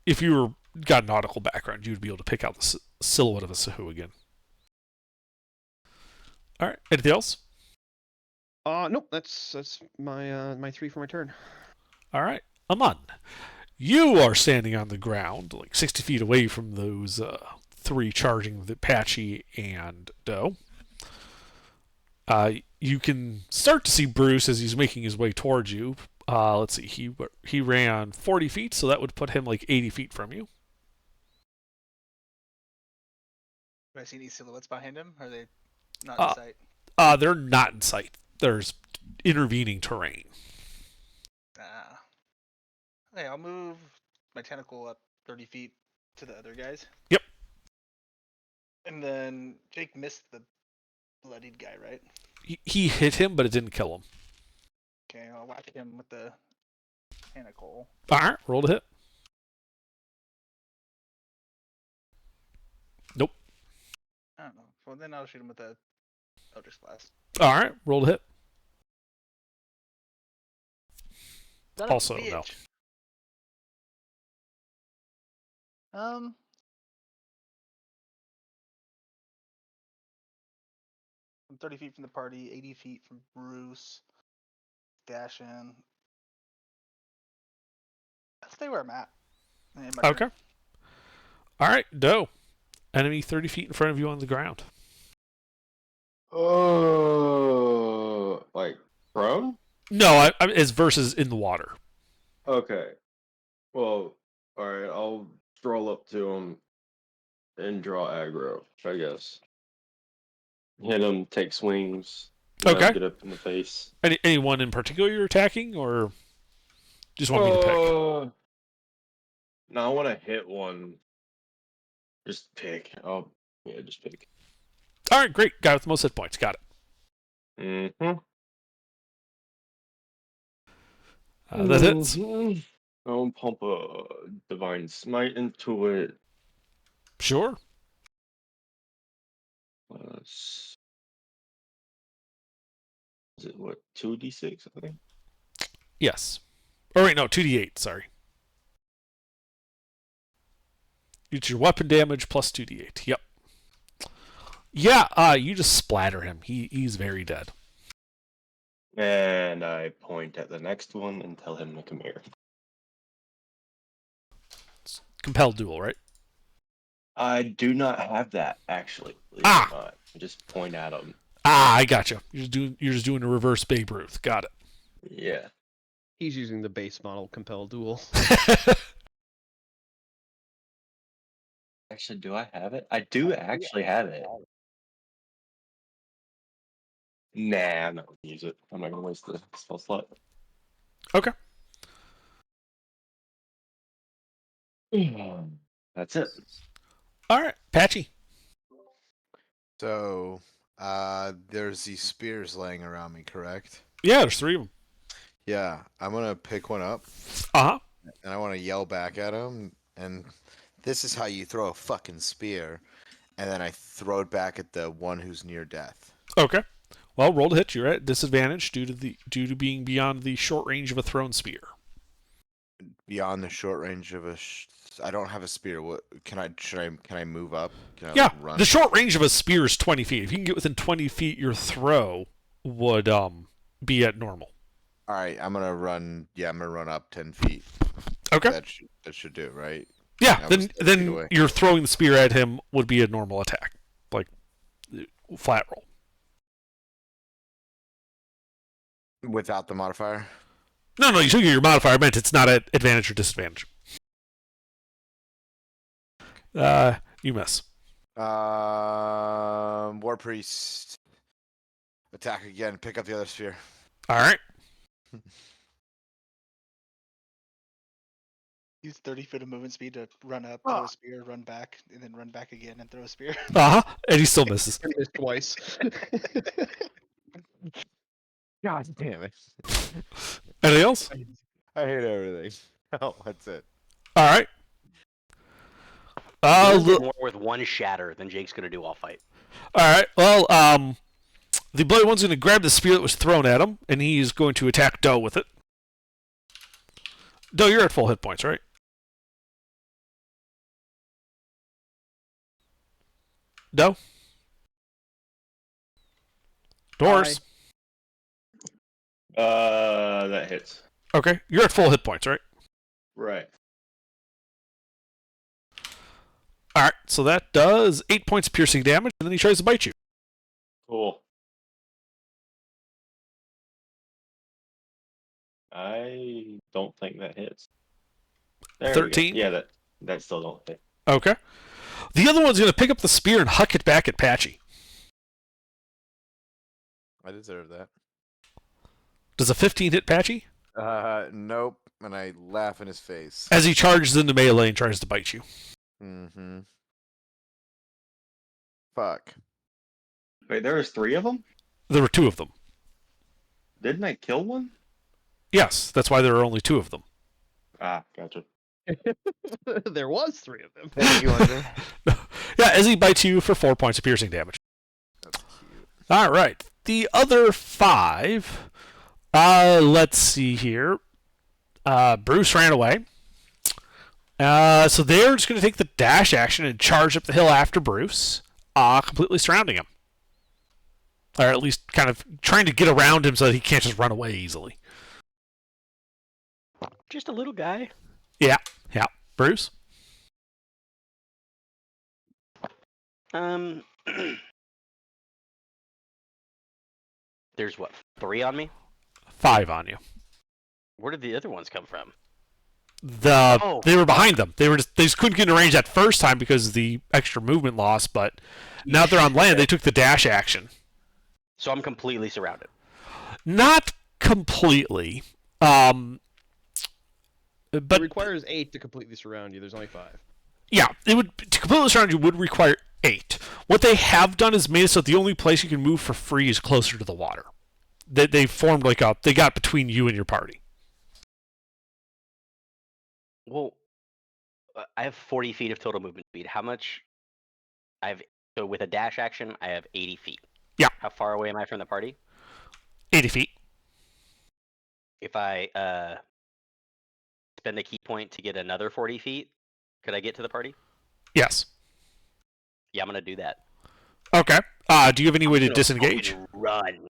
If you got a nautical background, you would be able to pick out the silhouette of a Sahuagin. All right. Anything else? Nope. That's my my 3 for my turn. All right. Amun, you are standing on the ground, like 60 feet away from those 3 charging the Apache and Doe. You can start to see Bruce as he's making his way towards you. Let's see, he ran 40 feet, so that would put him like 80 feet from you. Do I see any silhouettes behind him? Or are they not in sight? They're not in sight. There's intervening terrain. Okay, I'll move my tentacle up 30 feet to the other guys. Yep. And then Jake missed the bloodied guy, right? He hit him, but it didn't kill him. Okay, I'll whack him with the panicle. All right, roll to hit. Nope. I don't know. Well, then I'll shoot him with the Eldritch Blast. All right, roll to hit. Son of a Also, no. bitch. I'm 30 feet from the party, 80 feet from Bruce. Dash in. I'll stay where I'm at. In my Okay. turn. All right, Doe. Enemy 30 feet in front of you on the ground. Oh, like prone? No, it's versus in the water. Okay. Well, all right. I'll stroll up to him and draw aggro, I guess. Hit him, take swings. Okay. Get up in the face. Anyone in particular you're attacking, or just want me to pick? No, I want to hit one. Just pick. Oh, yeah, just pick. All right, great. Guy with the most hit points. Got it. Mm-hmm. That hits. I'll pump a divine smite into it. Sure. Is it what, 2d6, I think? Yes. Or wait, no, 2d8. Sorry. It's your weapon damage plus 2d8. Yep. Yeah. You just splatter him. He's very dead. And I point at the next one and tell him to come here. Compelled duel, right? I do not have that, actually. Believe it or not. I just point at him. I gotcha. You're just doing a reverse Babe Ruth. Got it. Yeah. He's using the base model compel duel. Actually, do I have it? I do actually have it. Nah, I'm not gonna use it. I'm not gonna waste the spell slot. Okay. That's it. All right, Patchy. So, there's these spears laying around me, correct? Yeah, there's 3 of them. Yeah, I'm gonna pick one up, Uh-huh. and I want to yell back at him, and this is how you throw a fucking spear, and then I throw it back at the one who's near death. Okay. Well, roll to hit. You're at disadvantage due to being beyond the short range of a thrown spear. Beyond the short range of a, I don't have a spear. What can I move up? Can I Yeah, run? the short range of a spear is 20 feet. If you can get within 20 feet, your throw would be at normal. All right, I'm gonna run. Yeah, I'm gonna run up 10 feet. Okay. That should do it, right? Yeah. I was 10 feet Then away. you're throwing the spear at him would be a normal attack, like flat roll. Without the modifier. No, you took your modifier. I meant it's not at advantage or disadvantage. You miss. War priest. Attack again. Pick up the other sphere. All right. Use 30 feet of movement speed to run up, throw a spear, run back, and then run back again and throw a spear. Uh huh. And he still misses. I missed twice. God damn it! Anything else? I hate everything. Oh, that's it. All right. You'll get more with one shatter than Jake's gonna do all fight. All right. Well, the bloody one's going to grab the spear that was thrown at him, and he's going to attack Doe with it. Doe, you're at full hit points, right? Doe? Doors. That hits. Okay. You're at full hit points, right? Right. All right. So that does 8 points of piercing damage, and then he tries to bite you. Cool. I don't think that hits. There we go. 13? Yeah, that still don't hit. Okay. The other one's going to pick up the spear and huck it back at Patchy. I deserve that. Does a 15 hit Patchy? Nope. And I laugh in his face. As he charges into melee and tries to bite you. Mm-hmm. Fuck. Wait, there was 3 of them? There were 2 of them. Didn't I kill one? Yes, that's why there are only 2 of them. Ah, gotcha. There was 3 of them. Thank you, Andre. Yeah, Izzy bites you for 4 points of piercing damage. That's cute. All right. The other 5. Let's see here. Bruce ran away. So they're just going to take the dash action and charge up the hill after Bruce, completely surrounding him. Or at least kind of trying to get around him so that he can't just run away easily. Just a little guy. Yeah. Bruce? There's what, 3 on me? 5 on you. Where did the other ones come from? They were behind them. They just couldn't get in range that first time because of the extra movement loss, but now they're on land, they took the dash action. So I'm completely surrounded. Not completely. It But requires 8 to completely surround you. There's only 5. yeah, it would to completely surround you would require 8. What they have done is made it so the only place you can move for free is closer to the water. They formed they got between you and your party. Well, I have 40 feet of total movement speed. How much? So with a dash action, I have 80 feet. Yeah. How far away am I from the party? 80 feet. If I spend a key point to get another 40 feet, could I get to the party? Yes. Yeah, I'm gonna do that. Okay. Do you have any way to No, disengage? fucking run.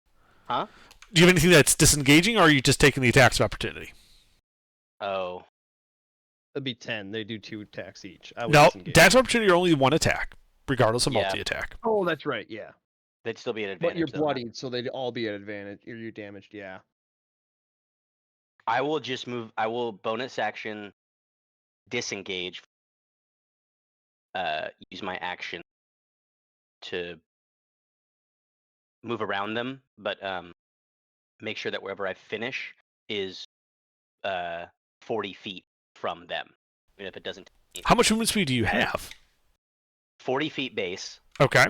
Huh? Do you have anything that's disengaging, or are you just taking the attacks of opportunity? Oh. That'd be 10. They do 2 attacks each. I would No, disengage. attacks of opportunity are only 1 attack, regardless of Yeah. multi-attack. Oh, that's right. Yeah. They'd still be at advantage. But you're though. bloodied, so they'd all be at advantage. You're damaged. Yeah. I will just move. I will bonus action disengage. Use my action to move around them, but make sure that wherever I finish is 40 feet from them. Even if it doesn't. How much movement speed do you have? 40 feet base. Okay.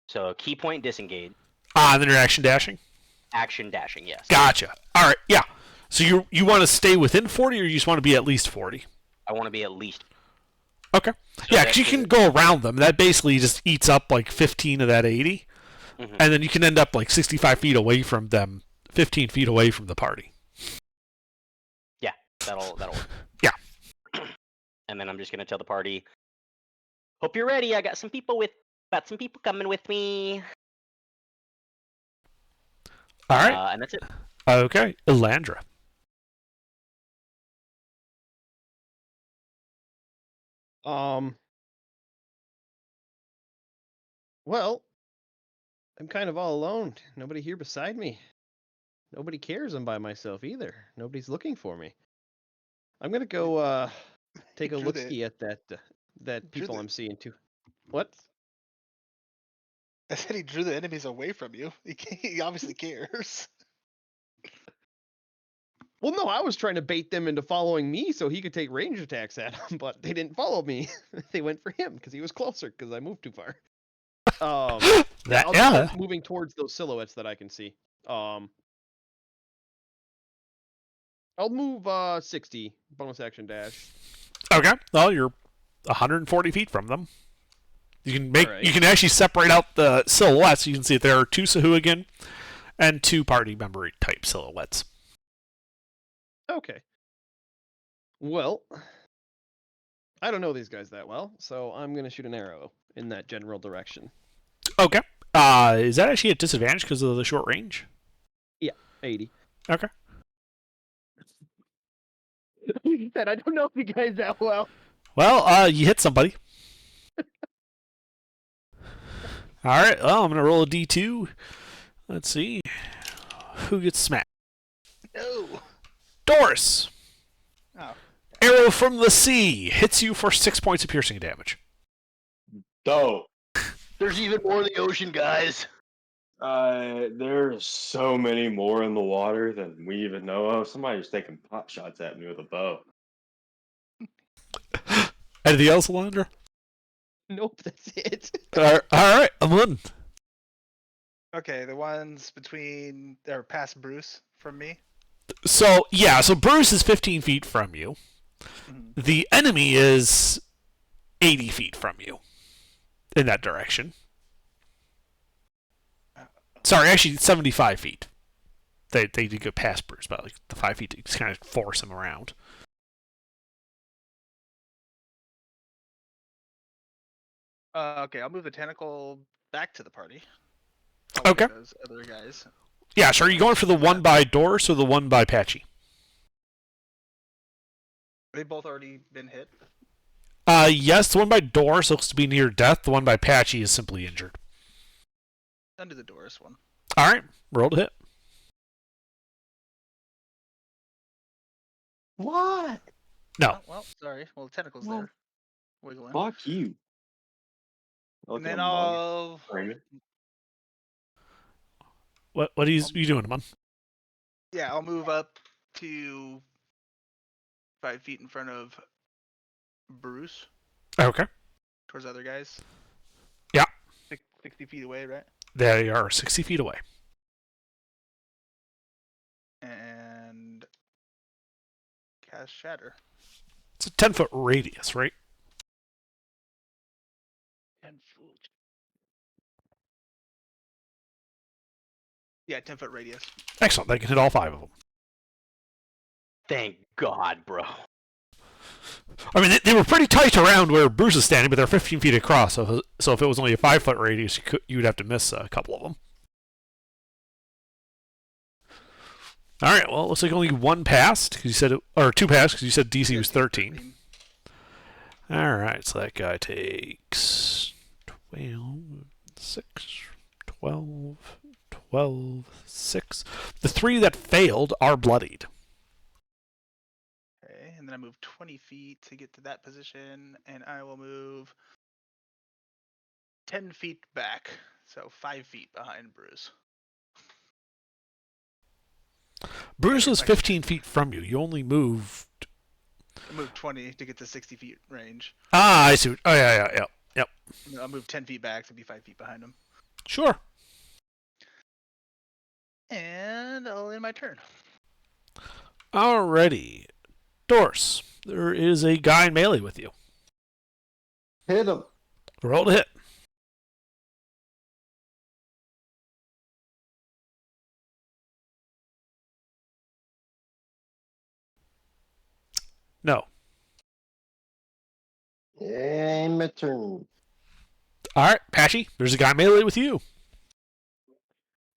So key point disengage. And then you're action dashing? Action dashing, yes. Gotcha. All right, yeah. So you want to stay within 40, or you just want to be at least 40? I want to be at least. Okay. So Yeah, because you can go around them. That basically just eats up like 15 of that 80. Mhm. And then you can end up like 65 feet away from them, 15 feet away from the party. Yeah, that'll work. Yeah. And then I'm just gonna tell the party, hope you're ready. I got some people coming with me. All right. And that's it. Okay. Elandra. Well, I'm kind of all alone. Nobody here beside me. Nobody cares I'm by myself either. Nobody's looking for me. I'm gonna go take a Drew look the- ski at that Drew people the- I'm seeing too. What? I said he drew the enemies away from you. He obviously cares. Well, no, I was trying to bait them into following me so he could take range attacks at them, but they didn't follow me. They went for him because he was closer because I moved too far. I'll just start moving towards those silhouettes that I can see. I'll move 60 bonus action dash. Okay. Well, you're 140 feet from them. You can Alright. you can actually separate out the silhouettes. You can see that there are 2 Sahuagin and 2 party member type silhouettes. Okay. Well, I don't know these guys that well, so I'm gonna shoot an arrow in that general direction. Okay. Is that actually a disadvantage because of the short range? 80. Okay. He said, I don't know you guys that well. Well, you hit somebody. All right. Well, I'm gonna roll a d2. Let's see who gets smacked. No. Doris. Oh. Arrow from the sea hits you for 6 points of piercing damage. Dope. There's even more in the ocean, guys. There's so many more in the water than we even know of. Somebody's taking pot shots at me with a bow. Anything else, Alondra? Nope, that's it. All right, I'm in. Okay, the ones between or past Bruce from me. So Bruce is 15 feet from you. Mhm. The enemy is 80 feet from you in that direction. Sorry, actually 75 feet. They did go past Bruce, but like the 5 feet to just kind of force him around. Okay, I'll move the tentacle back to the party. Okay. Those other guys. Yeah, so are you going for the one by Doris or the one by Patchy? They both already been hit. Yes, the one by Doris looks to be near death. The one by Patchy is simply injured. Under the Doris one. All right, roll to hit. What? No. Oh, well, sorry. Well, the tentacle's Well, there, wiggling. Fuck you. And then I'll. What are you doing, man? Yeah, I'll move up to 5 feet in front of Bruce Okay. towards other guys. Yeah. 60 feet away, right? They are 60 feet away. And cast Shatter. It's a 10-foot radius, right? 10 foot. Yeah, 10-foot radius. Excellent. They can hit all 5 of them. Thank God, bro. I mean, they were pretty tight around where Bruce is standing, but they're 15 feet across. So if it was only a 5-foot radius, you would have to miss a couple of them. All right. Well, it looks like only one passed because you said or 2 passed because you said DC was 13. All right. So that guy takes 12, 6, 12, 12, 6. The 3 that failed are bloodied. Okay, and then I move 20 feet to get to that position, and I will move 10 feet back, so 5 feet behind Bruce. Bruce was 15 feet from you. You only moved. I moved 20 to get to 60 feet range. Ah, I see. Oh, yeah. Yep. I'll move 10 feet back to be 5 feet behind him. Sure. And I'll end my turn. Alrighty. Doris, there is a guy in melee with you. Hit him. Roll to hit. No. And my turn. Alright, Patchy, there's a guy in melee with you.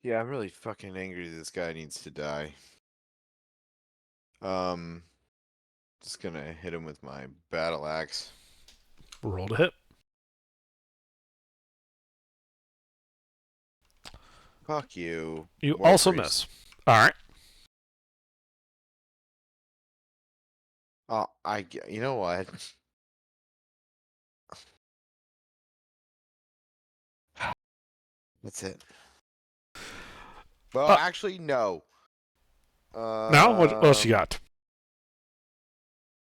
Yeah, I'm really fucking angry this guy needs to die. Just gonna hit him with my battle axe. Roll to hit. Fuck you. You War also priest. miss. Alright. Oh, you know what? That's it. Well, actually, no. Now, what else you got?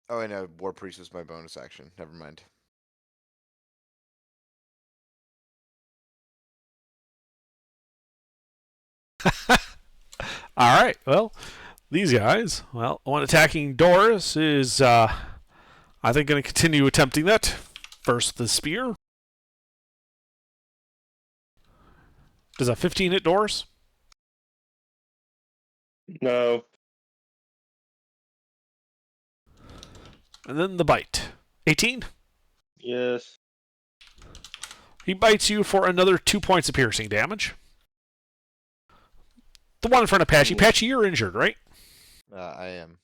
Oh, I know. War priest was my bonus action. Never mind. Alright, well, these guys. Well, one attacking Doris is, I think, going to continue attempting that. First, the spear. Does a 15 hit Doris? No. And then the bite. 18? Yes. He bites you for another 2 points of piercing damage. The one in front of Patchy. Patchy, you're injured, right? I am.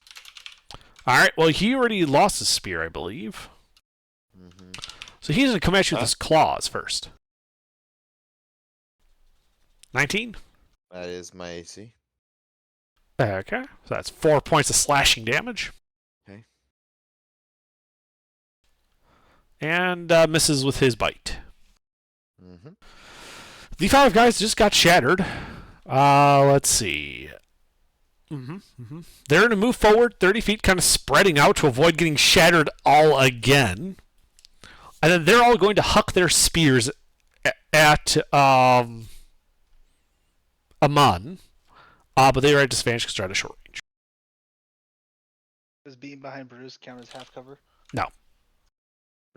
Alright, well, he already lost his spear, I believe. Mm-hmm. So he's going to come at you with his claws first. 19? That is my AC. Okay, so that's 4 points of slashing damage. Okay. And misses with his bite. Mm-hmm. The 5 guys just got shattered. Let's see. They're going to move forward 30 feet, kind of spreading out to avoid getting shattered all again. And then they're all going to huck their spears at Amun, but they are at disadvantage because they're at a short range. Does being behind Bruce count as half cover? No.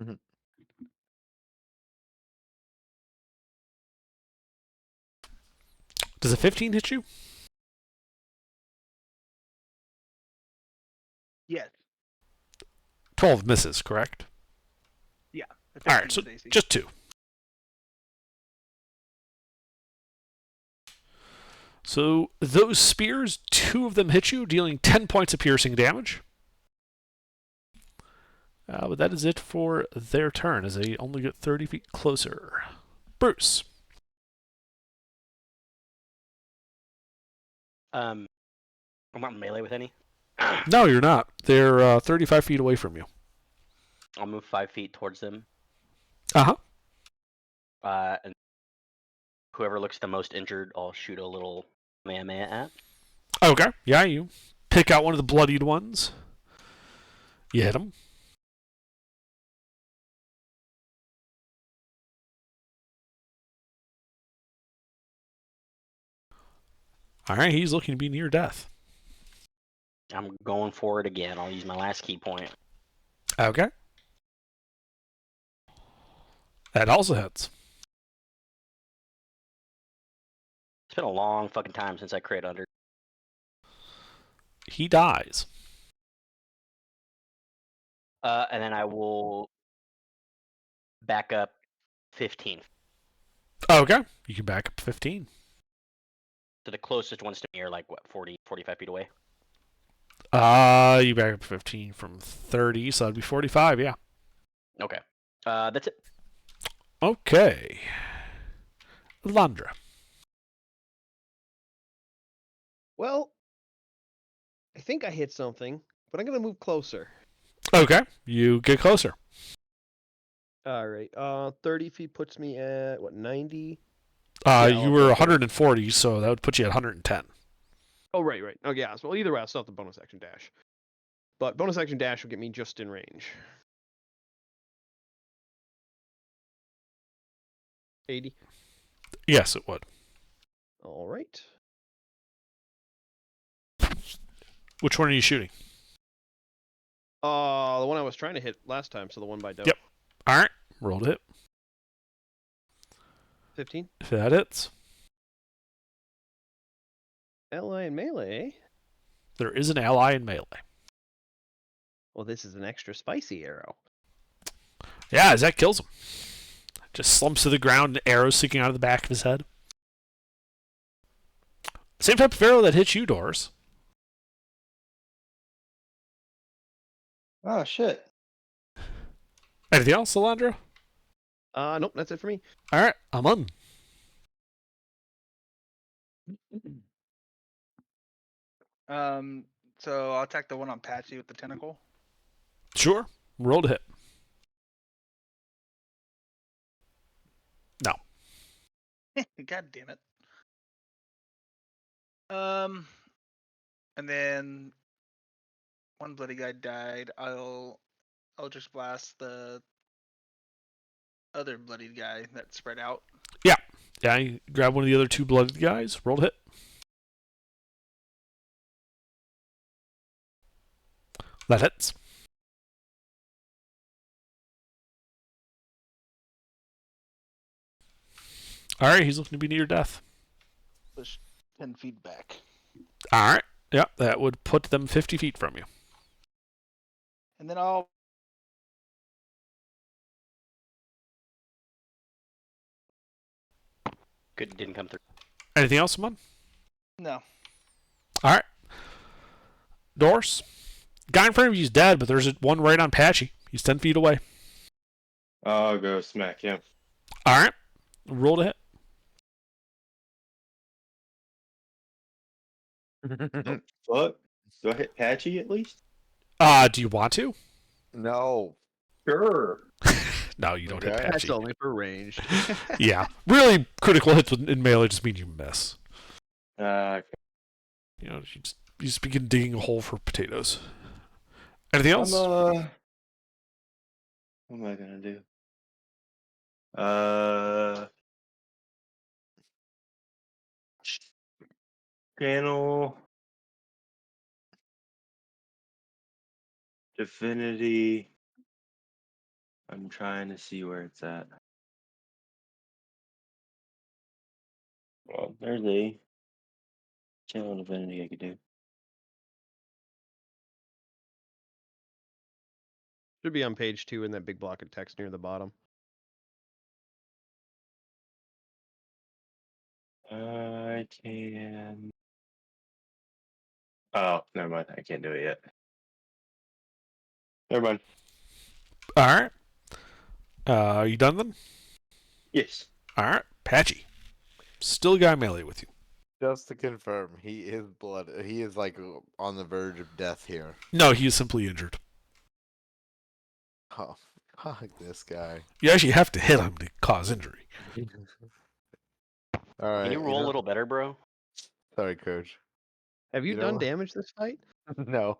Mhm. Does a 15 hit you? Yes. 12 misses, correct? Yeah. All right, so just 2. So those spears, 2 of them hit you, dealing 10 points of piercing damage. But that is it for their turn, as they only get 30 feet closer. Bruce. I'm not in melee with any. No, you're not. They're 35 feet away from you. I'll move 5 feet towards them. Uh-huh. And whoever looks the most injured, I'll shoot a little meh at. Okay. Yeah, you pick out one of the bloodied ones. You hit him. All right, he's looking to be near death. I'm going for it again. I'll use my last key point. Okay. That also hits. It's been a long fucking time since I crit under. He dies. And then I will back up 15. Okay. You can back up 15. So the closest ones to me are like, what, 40, 45 feet away? You back up 15 from 30, so that'd be 45, yeah. Okay. That's it. Okay. Landra. Well, I think I hit something, but I'm gonna move closer. Okay. You get closer. All right. 30 feet puts me at what, 90? Yeah, You I'll were go 140, so that would put you at 110. Oh, right. Oh, yeah. So either way, it's not the bonus action dash. But bonus action dash will get me just in range. 80. Yes, it would. All right. Which one are you shooting? The one I was trying to hit last time, so the one by Dope. Yep. All right. Roll to hit. 15. If that hits. Ally and melee. There is an ally in melee. Well, this is an extra spicy arrow. Yeah, as that kills him. Just slumps to the ground, an arrow sticking out of the back of his head. Same type of arrow that hits you, Doris. Oh shit. Anything else, Alondra? Nope, that's it for me. All right, I'm on. So I'll attack the one on Patsy with the tentacle. Sure. Roll to hit. No. God damn it. And then one bloody guy died. I'll just blast the other bloodied guy that spread out. Yeah, you grab one of the other 2 blooded guys. Roll to hit. That hits. All right, he's looking to be near death. Push 10 feet back. All right. Yeah, that would put them 50 feet from you. And then I'll Good, didn't come through. Anything else, Simon? no. All right. Doris. Guy in front of you is dead, but there's one right on Patchy. He's 10 feet away. I'll go smack him. All right. Roll to hit. Fuck. Do I hit Patchy at least? Do you want to? No. Sure. No, you don't hit Okay. That's Patchy. only for ranged. Yeah. Really, critical hits in melee just mean you miss. Okay. You know, you just begin digging a hole for potatoes. Anything else? What am I gonna do? Channel Divinity. I'm trying to see where it's at. Well, there's a Channel Divinity I could do. Should be on page 2 in that big block of text near the bottom. I can. Oh, never mind. I can't do it yet. Never mind. All right. Are you done then? Yes. All right. Patchy. Still got melee with you. Just to confirm, he is blood. He is like on the verge of death here. No, he is simply injured. Oh, fuck this guy. You actually have to hit him to cause injury. All right. Can you roll a little better, bro? Sorry, coach. Have you You know done what? damage this fight? No.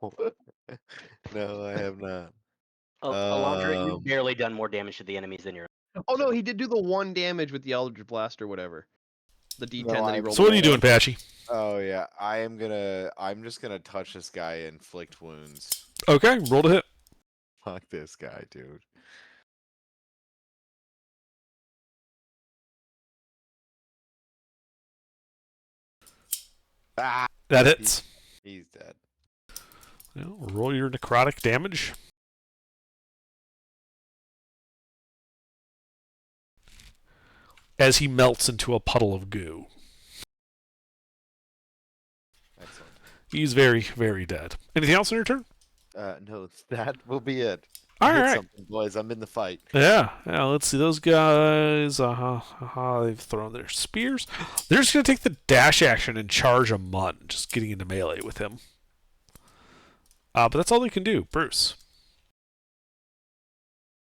No, I have not. Alondra, you've barely done more damage to the enemies than your. Oh no, he did do the 1 damage with the Eldritch Blast or whatever. The D10 No, that he I- rolled. So what are you doing, before. Patchy? Oh yeah, I'm just gonna touch this guy and inflict wounds. Okay, roll to hit. Fuck this guy, dude. Ah, That hits. he's dead. Roll your necrotic damage. As he melts into a puddle of goo. Excellent. He's very, very dead. Anything else on your turn? No, that will be it. All Hit right. something, boys. I'm in the fight. Yeah. Let's see. Those guys, they've thrown their spears. They're just going to take the dash action and charge a Mun, just getting into melee with him. But that's all they can do. Bruce.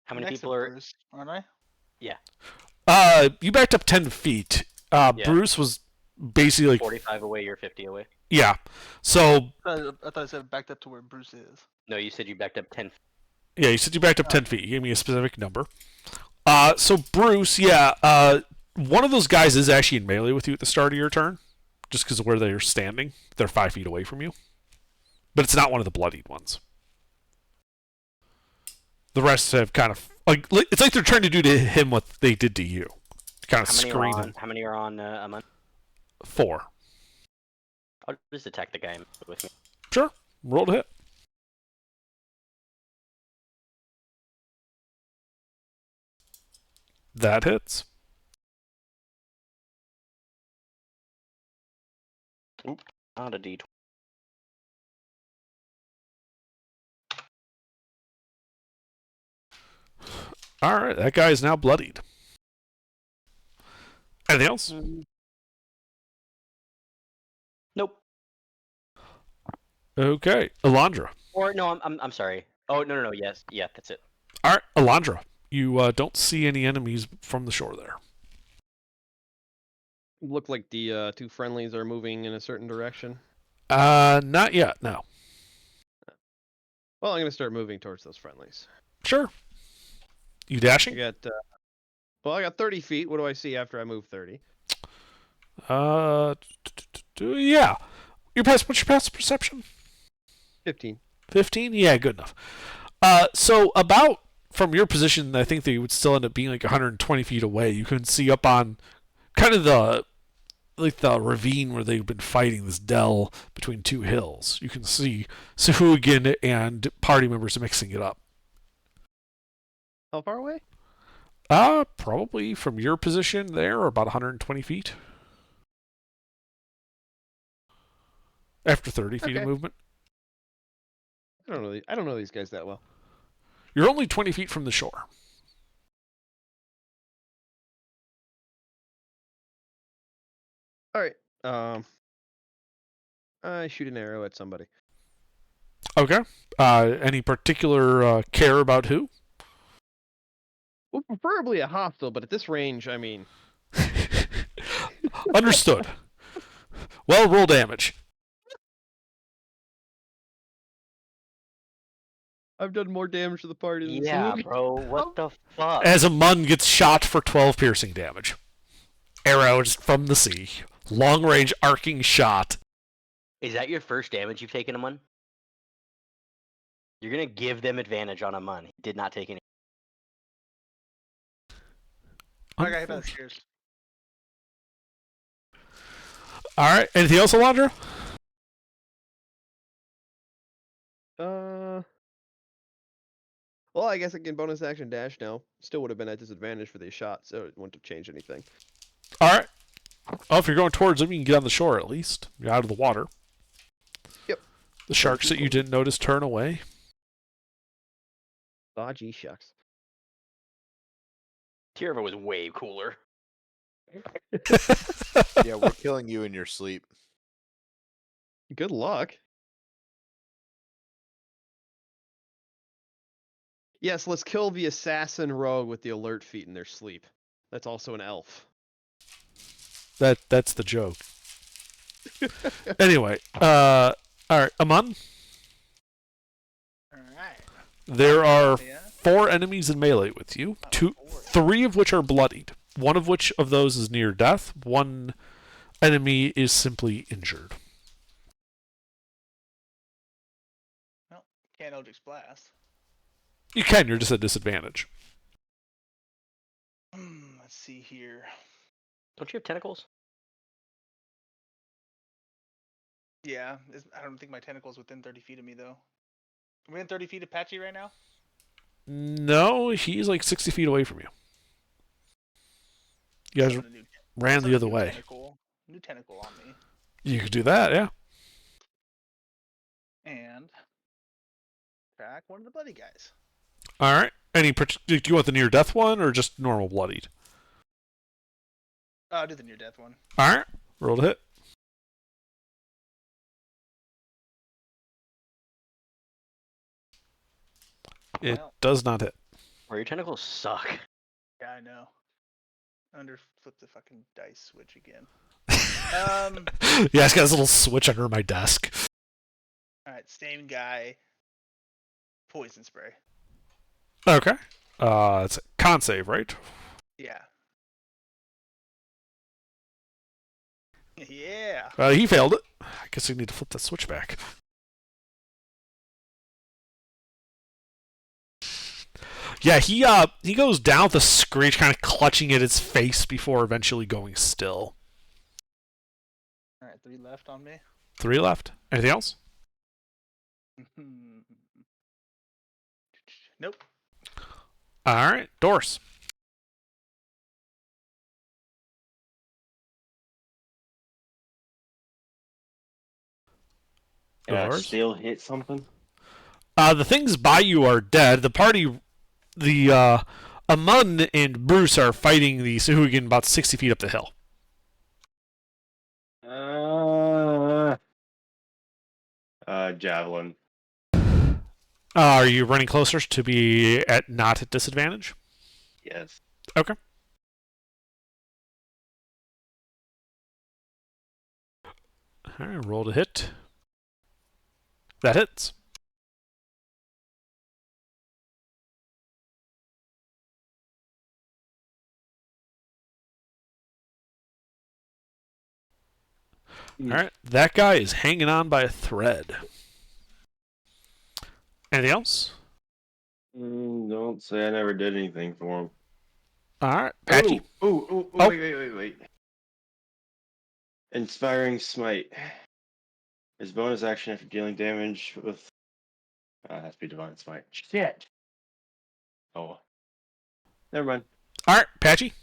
How many Next people up, are? Bruce, aren't I? You backed up 10 feet. Yeah. Bruce was basically like, 45 away. You're 50 away. yeah. So, I thought I said backed up to where Bruce is. No, you said you backed up 10. yeah, you said you backed up 10 feet. You gave me a specific number. So Bruce, one of those guys is actually in melee with you at the start of your turn, just because of where they're standing. They're 5 feet away from you. But it's not one of the bloodied ones. The rest have kind of it's like they're trying to do to him what they did to you, kind of screen him. How many are on a month? 4. I'll just attack the guy with me. Sure, roll to hit. That hits. Not a D20. All right, that guy is now bloodied. Anything else? Nope. Okay, Alondra. Or no, I'm sorry. Oh no. Yes, yeah, that's it. All right, Alondra. You don't see any enemies from the shore there. Look like the 2 friendlies are moving in a certain direction. Not yet. No. Well, I'm gonna start moving towards those friendlies. Sure. You I dashing? got I got 30 feet. What do I see after I move 30? Yeah. What's your past perception? 15. 15? Yeah, good enough. So about from your position, I think they would still end up being like 120 feet away. You can see up on kind of the ravine where they've been fighting this dell between 2 hills. You can see Suhugan and party members mixing it up. How far away? Probably from your position there, about 120 feet. After 30 feet of Okay. movement. I don't know these guys that well. You're only 20 feet from the shore. All right. I shoot an arrow at somebody. Okay. Any particular care about who? Well, preferably a hostile, but at this range, I mean, Understood. Well, roll damage. I've done more damage to the party than Yeah, Salute. bro. What the fuck? As a Mun gets shot for 12 piercing damage. Arrows from the sea. Long range arcing shot. Is that your first damage you've taken a Mun? You're gonna give them advantage on a Mun. He did not take any. I got hit by the spears. Alright, anything else, Alondra? Well, I guess I can bonus action dash now. Still would have been at disadvantage for these shots, so it wouldn't have changed anything. Alright. Oh, if you're going towards them, you can get on the shore at least. You're out of the water. Yep. The sharks that you didn't notice turn away. Ah, gee shucks. Tierva was way cooler. Yeah, we're killing you in your sleep. Good luck. Yes, let's kill the assassin rogue with the alert feat in their sleep. That's also an elf. That's the joke. Anyway, alright, Amun, Alright. there are Yeah. 4 enemies in melee with you. Three of which are bloodied. One of which of those is near death. One enemy is simply injured. Well, can't Eldritch Blast. You can, you're just at disadvantage. Let's see here. Don't you have tentacles? Yeah, I don't think my tentacle's within 30 feet of me, though. Are we within 30 feet of Patchy right now? No, he's like 60 feet away from you. You guys Summon a new- ran summon the a other new way. New tentacle on me. You could do that, yeah. And track one of the bloody guys. Alright. Do you want the near death one or just normal bloodied? I'll do the near death one. Alright. Roll to hit. It Well. does not hit. Or your tentacles suck. Yeah, I know. Flip the fucking dice switch again. Yeah, it's got this little switch under my desk. Alright, same guy. Poison spray. Okay. It's a con save, right? Yeah. Yeah. He failed it. I guess you need to flip that switch back. Yeah, he goes down with a screech, kind of clutching at his face before eventually going still. Alright, 3 left on me. 3 left. Anything else? Nope. Alright, Doris. Can I Doris? still hit something? The things by you are dead. The party, Amun and Bruce are fighting the Sahuagin about 60 feet up the hill. Javelin. Are you running closer to be not at disadvantage? Yes. Okay. Alright, roll to hit. That hits. Alright, that guy is hanging on by a thread. Anything else? Don't say I never did anything for him. Alright, Patchy. Oh. Wait. Inspiring Smite. His bonus action after dealing damage with... has to be Divine Smite. Shit! Oh. Never mind. Alright, Patchy.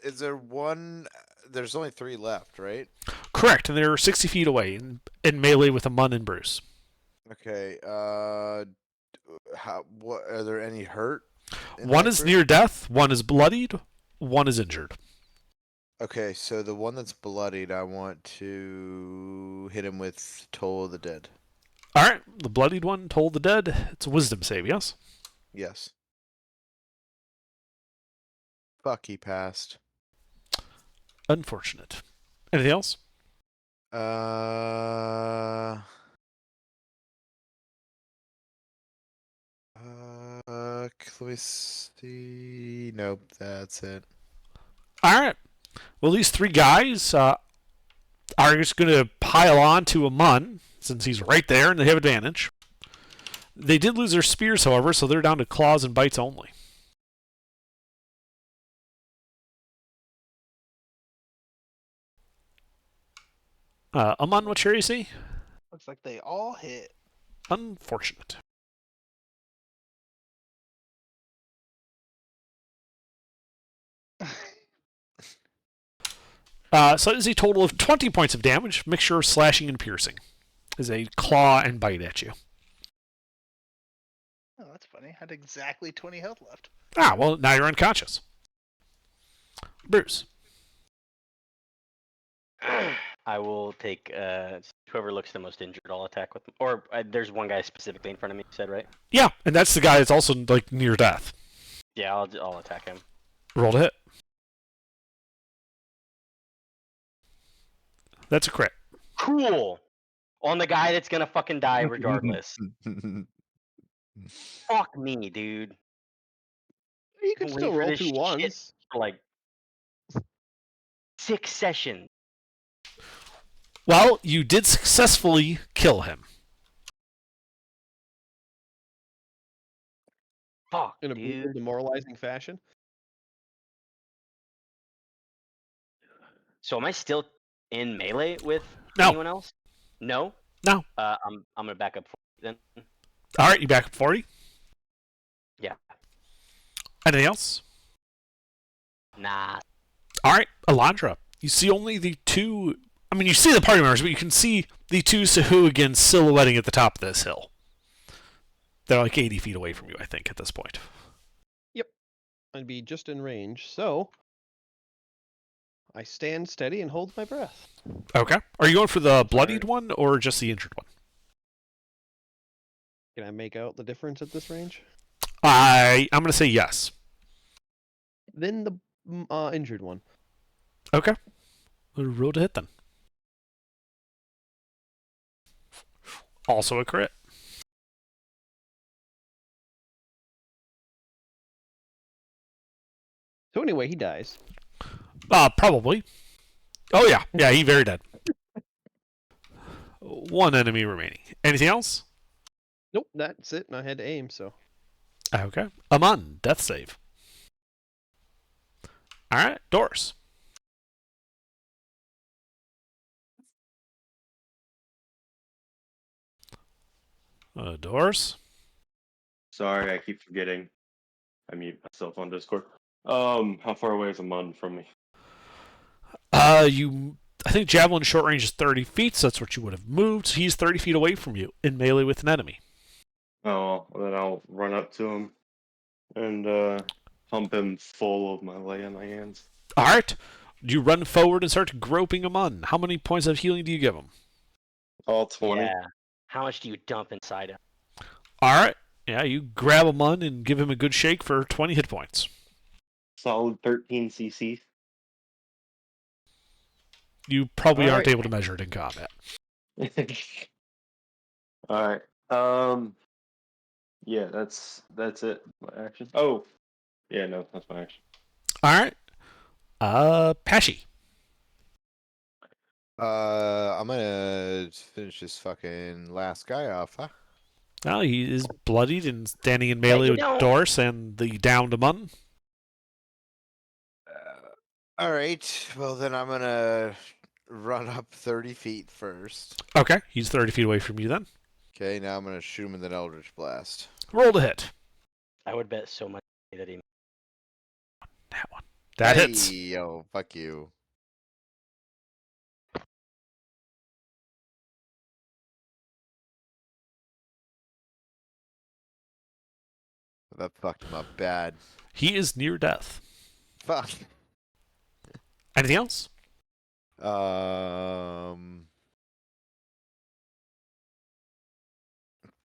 Is there one? There's only 3 left, right? Correct, and they're 60 feet away in melee with Amun and Bruce. Okay. What are there any hurt? in One that is group? near death, one is bloodied, one is injured. Okay, so the one that's bloodied, I want to hit him with Toll of the Dead. Alright, the bloodied one told the dead. It's a wisdom save, yes? Yes. Fuck, he passed. Unfortunate. Anything else? Uh, let me see. Nope, that's it. All right. Well, these three guys are just going to pile on to Amun since he's right there and they have advantage. They did lose their spears, however, so they're down to claws and bites only. Amun, what's your AC? Looks like they all hit. Unfortunate. So it is a total of 20 points of damage, mixture of slashing and piercing. Is a claw and bite at you. Oh, that's funny. Had exactly 20 health left. Ah, well, now you're unconscious. Bruce. I will take whoever looks the most injured. I'll attack with them. Or there's one guy specifically in front of me. You said right? Yeah, and that's the guy that's also like near death. Yeah, I'll attack him. Roll to hit. That's a crit. Cool. On the guy that's gonna fucking die regardless. Fuck me, dude. You can Wait still for roll this 2 shit ones. for like 6 sessions. Well, you did successfully kill him. Fuck, In a brutal, dude. demoralizing fashion. So am I still in melee with No. anyone else? No. No. I'm gonna back up then. All right, you back up 40. Yeah. Anything else? Nah. All right, Alondra. You see only the two. I mean, you see the party members, but you can see the two Sahuagins silhouetting at the top of this hill. They're like 80 feet away from you, I think, at this point. I'd be just in range. So I stand steady and hold my breath. Okay. Are you going for the bloodied Sorry. one or just the injured one? Can I make out the difference at this range? I'm going to say yes. Then the injured one. Okay. Roll to hit then. Also a crit. So anyway, he dies. Probably. Oh, yeah. Yeah, he very dead. One enemy remaining. Anything else? Nope, that's it. And I had to aim, so. Okay. Aman, death save. All right, Doris. Doris. Sorry, I keep forgetting. I mute myself on Discord. How far away is Amon from me? I think javelin short range is 30 feet, so that's what you would have moved. He's 30 feet away from you in melee with an enemy. Oh, well, then I'll run up to him and pump him full of my lay in my hands. All right. You run forward and start groping him on. How many points of healing do you give him? All 20. Yeah. How much do you dump inside him? All right. Yeah, you grab him on and give him a good shake for 20 hit points. Solid 13 CC. You probably All aren't right. able to measure it in combat. Alright. Yeah, that's it. My action. Oh. Yeah, no, that's my action. All right. Pesci. I'm gonna finish this fucking last guy off, huh? Well, he is bloodied and standing in Yeah, melee you with don't. Doris and the downed Mun. All right. Well, then I'm gonna run up 30 feet first. Okay, he's 30 feet away from you then. Okay, now I'm gonna shoot him with an Eldritch Blast. Roll to hit. I would bet so much that he. That one. That hey, hits. Yo, fuck you. That fucked him up bad. He is near death. Fuck. Anything else?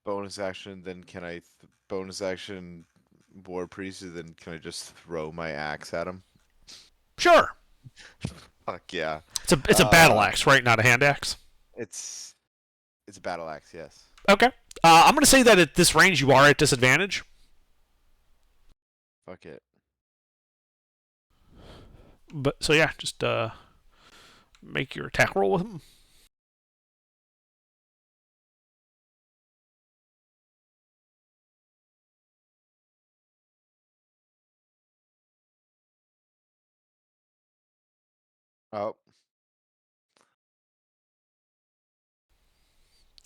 Bonus action. Then can I bonus action War Priest? Then can I just throw my axe at him? Sure. Fuck yeah. It's a battle axe, right? Not a hand axe. It's a battle axe, yes. Okay. I'm gonna say that at this range you are at disadvantage. Fuck it. But so yeah, just make your attack roll with him. Oh,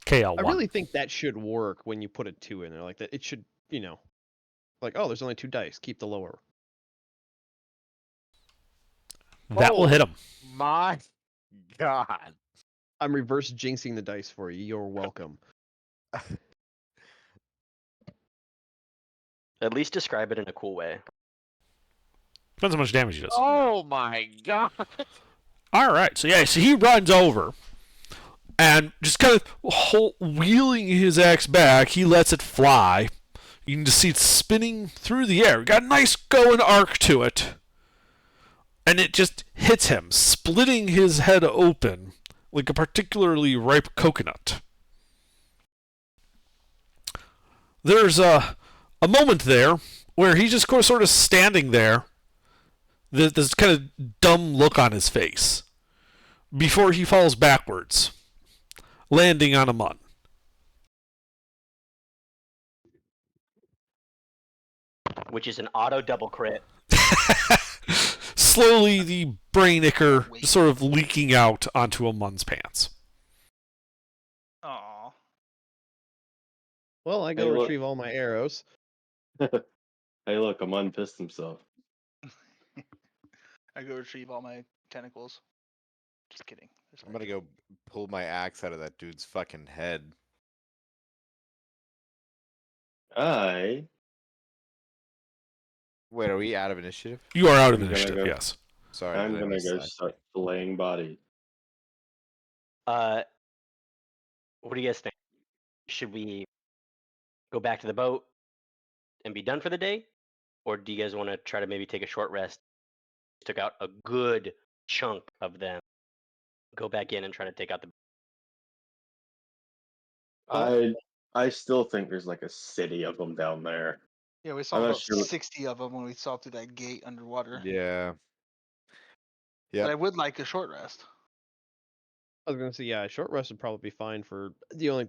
KL1. I really think that should work when you put a 2 in there like that. It should, like, oh, there's only 2 dice. Keep the lower. That will hit him. my God. I'm reverse jinxing the dice for you. You're welcome. At least describe it in a cool way. Depends how much damage he does. Oh my God. All right. So yeah, so he runs over and just kind of wheeling his axe back, he lets it fly. You can just see it spinning through the air. Got a nice going arc to it. And it just hits him, splitting his head open like a particularly ripe coconut. There's a moment there where he's just sort of standing there, this kind of dumb look on his face, before he falls backwards, landing on a mun. Which is an auto double crit. Slowly, the brain ichor sort of leaking out onto a mun's pants. Aw. Well, I go Hey, look. retrieve all my arrows. Hey, look, I'm unpissed himself. I go retrieve all my tentacles. Just kidding. I'm gonna go pull my axe out of that dude's fucking head. I Wait, are we out of initiative? You are out of I'm gonna initiative, go- yes. Sorry, I'm did I gonna miss go that? start filleting body. What do you guys think? Should we go back to the boat and be done for the day? Or do you guys want to try to maybe take a short rest? Took out a good chunk of them. Go back in and try to take out the. I still think there's like a city of them down there. Yeah, we saw I'm not about sure. 60 of them when we saw through that gate underwater. Yeah. But I Yep. would like a short rest. I was gonna say, yeah, a short rest would probably be fine for the only.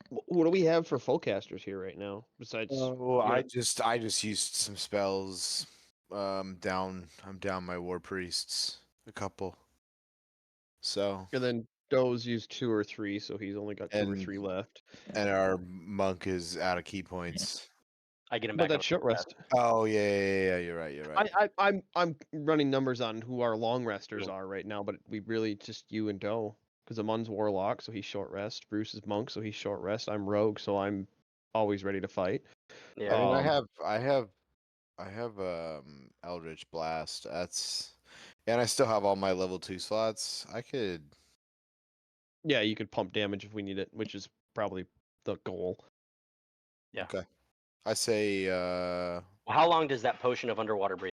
What do we have for forecasters here right now? Besides, Oh, yeah. I just used some spells. I'm down my war priests. A couple. So And then Doe's used 2 or 3, so he's only got 2 or And- 3 left. and our monk is out of key points. I get him But back on that short rest. Oh yeah, you're right. I'm running numbers on who our long resters Yeah. are right now, but we really just you and Doe. Because Amun's warlock, so he's short rest. Bruce is monk, so he's short rest. I'm rogue, so I'm always ready to fight. Yeah. I mean, Um, I have Eldritch Blast. And I still have all my level 2 slots. I could Yeah, you could pump damage if we need it, which is probably the goal. Yeah. Okay. I say Well, how long does that potion of underwater breathe?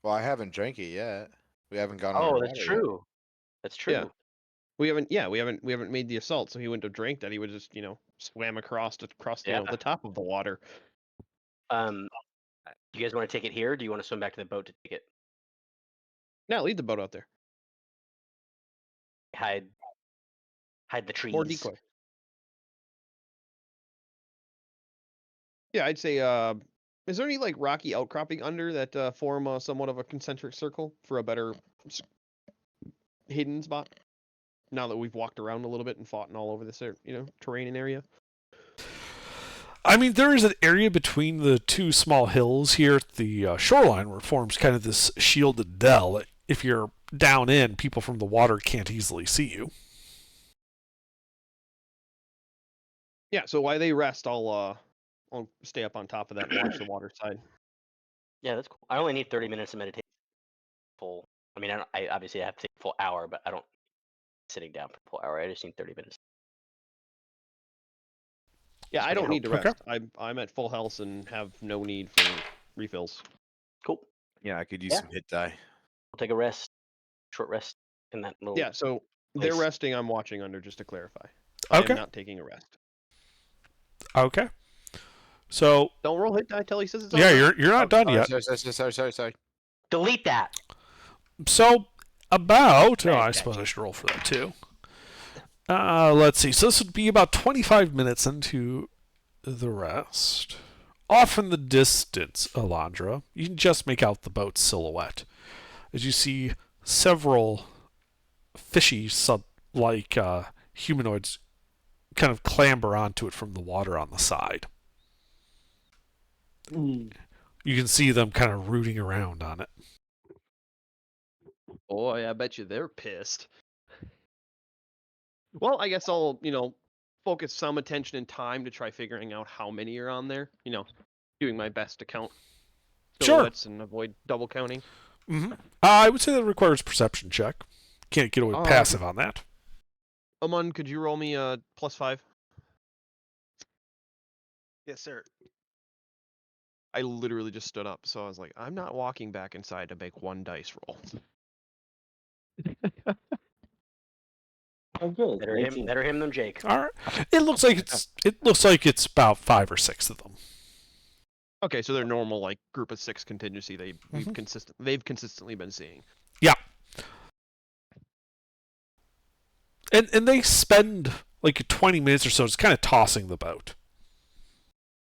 well, I haven't drank it yet. We haven't gone Oh, underwater that's yet. true. That's true. Yeah. We haven't made the assault, so he wouldn't have drank that. He would just, swam across Yeah. the top of the water. Do you guys want to take it here? Or do you want to swim back to the boat to take it? Now leave the boat out there. Hide the trees. More decoy. Yeah, I'd say. Is there any like rocky outcropping under that form somewhat of a concentric circle for a better hidden spot? Now that we've walked around a little bit and fought and all over this, terrain and area. I mean, there is an area between the two small hills here at the shoreline where it forms kind of this shielded dell. If you're down in, people from the water can't easily see you. Yeah, so while they rest, I'll stay up on top of that and watch the water side. Yeah, that's cool. I only need 30 minutes of meditation. Full. I mean, I obviously have to take a full hour, but I don't sitting down for a full hour. I just need 30 minutes. Yeah, I don't need to Okay. rest. I'm at full health and have no need for refills. Cool. Yeah, I could use Yeah. some hit die. We'll take a rest. Short rest. in that little. Yeah, so they're place. resting. I'm watching under, just to clarify. I Okay. am not taking a rest. Okay. So Don't roll hit die till he says it's yeah, over. you're not done yet. Sorry. Delete that. So about Thanks, I suppose I Patchy. should roll for that too. Let's see. So this would be about 25 minutes into the rest. Off in the distance, Alondra, you can just make out the boat's silhouette as you see several fishy like humanoids kind of clamber onto it from the water on the side. You can see them kind of rooting around on it. Boy, I bet you they're pissed. Well, I guess I'll, focus some attention and time to try figuring out how many are on there. Doing my best to count Sure. silhouettes and avoid double counting. Mm-hmm. I would say that requires perception check. Can't get away passive on that. Amun, could you roll me a +5? Yes, sir. I literally just stood up, so I was like, I'm not walking back inside to make one dice roll. Oh, good. Better him than Jake. All right. It looks like it's about 5 or 6 of them. Okay, so they're normal, like group of 6 contingency they've consistently been seeing. Yeah. And they spend like 20 minutes or so just kind of tossing the boat.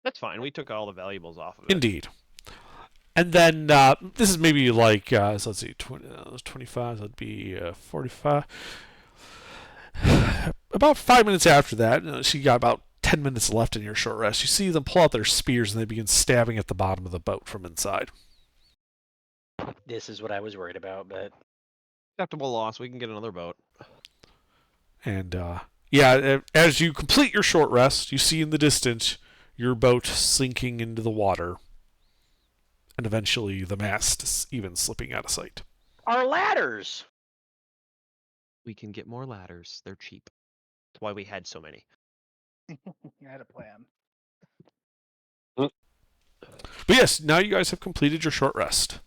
That's fine. We took all the valuables off of it. Indeed. And then this is maybe like so let's see, 25. That'd be 45. About 5 minutes after that, she got about 10 minutes left in your short rest. You see them pull out their spears and they begin stabbing at the bottom of the boat from inside. This is what I was worried about, but Acceptable loss. We can get another boat. And yeah, as you complete your short rest, you see in the distance your boat sinking into the water, and eventually the mast even slipping out of sight. our ladders. We can get more ladders. They're cheap. That's why we had so many. I had a plan. But yes, now you guys have completed your short rest.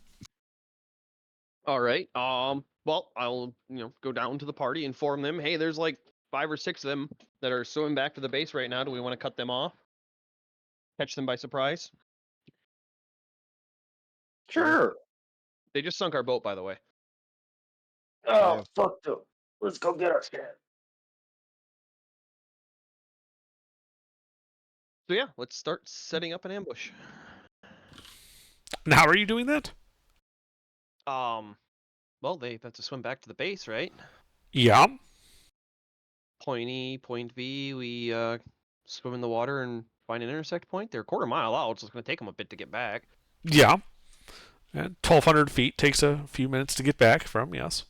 All right. Well, I'll go down to the party, inform them. Hey, there's like 5 or 6 of them that are swimming back to the base right now. Do we want to cut them off? Catch them by surprise? Sure. They just sunk our boat, by the way. Oh, fuck them. Let's go get our scan. So yeah, let's start setting up an ambush. And how are you doing that? Well, they have to swim back to the base, right? Yeah. Point E, point B. We swim in the water and find an intersect point. They're a quarter mile out, so it's going to take them a bit to get back. Yeah. And 1,200 feet takes a few minutes to get back from, yes.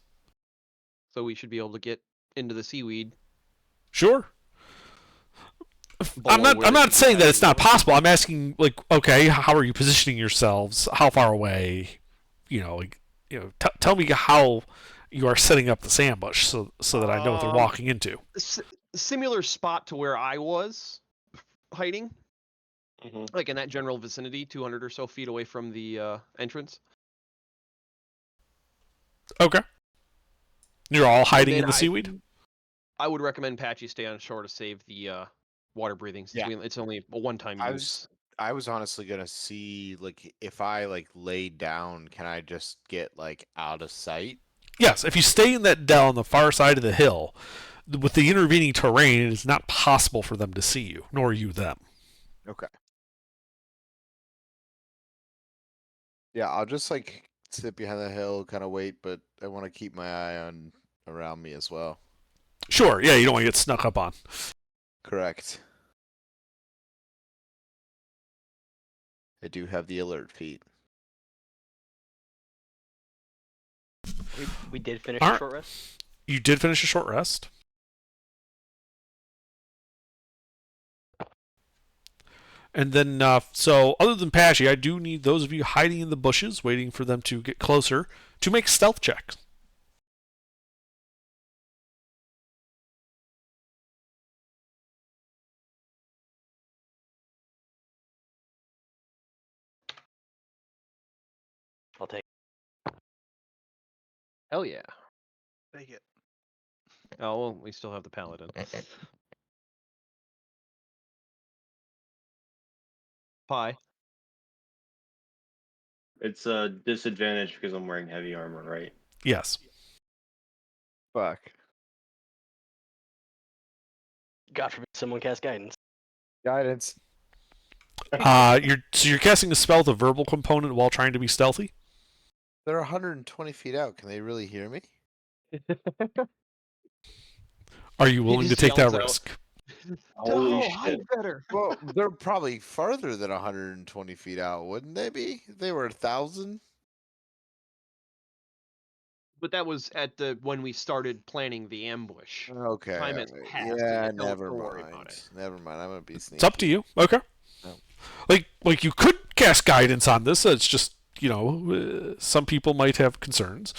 So we should be able to get into the seaweed. Sure. I'm not saying that it's not possible. I'm asking, like, okay, how are you positioning yourselves? How far away? Tell me how you are setting up this ambush so that I know what they're walking into. Similar spot to where I was hiding, like in that general vicinity, 200 or so feet away from the entrance. Okay. You're all hiding in the seaweed? I would recommend Patchy stay on shore to save the water breathing. Yeah. It's only a one-time use. I was honestly gonna see, like, if I like lay down, can I just get like out of sight? Yes, if you stay in that dell on the far side of the hill, with the intervening terrain, it is not possible for them to see you, nor you them. Okay. Yeah, I'll just like sit behind the hill, kind of wait, but I want to keep my eye on around me as well. Sure, yeah, you don't want to get snuck up on. Correct. I do have the alert feat. We did finish All the right. short rest. You did finish a short rest. And then, so other than Patchy, I do need those of you hiding in the bushes, waiting for them to get closer, to make stealth checks. I'll take. Hell yeah. Take it. Oh, well, we still have the paladin. Pie. It's a disadvantage because I'm wearing heavy armor, right? Yes. Fuck. God forbid someone cast guidance. Guidance. You're casting a spell with a verbal component while trying to be stealthy. They're 120 feet out. Can they really hear me? Are you willing to just take that yells out. risk? Holy Oh, shit. hide better. Well, they're probably farther than 120 feet out, wouldn't they be? If they were 1,000. But that was at the when we started planning the ambush. Okay. Time has alright. passed. Yeah, Don't never worry mind. about it. Never mind. I'm gonna be sneaky. It's up to you. Okay. No. Like you could cast guidance on this. It's just some people might have concerns.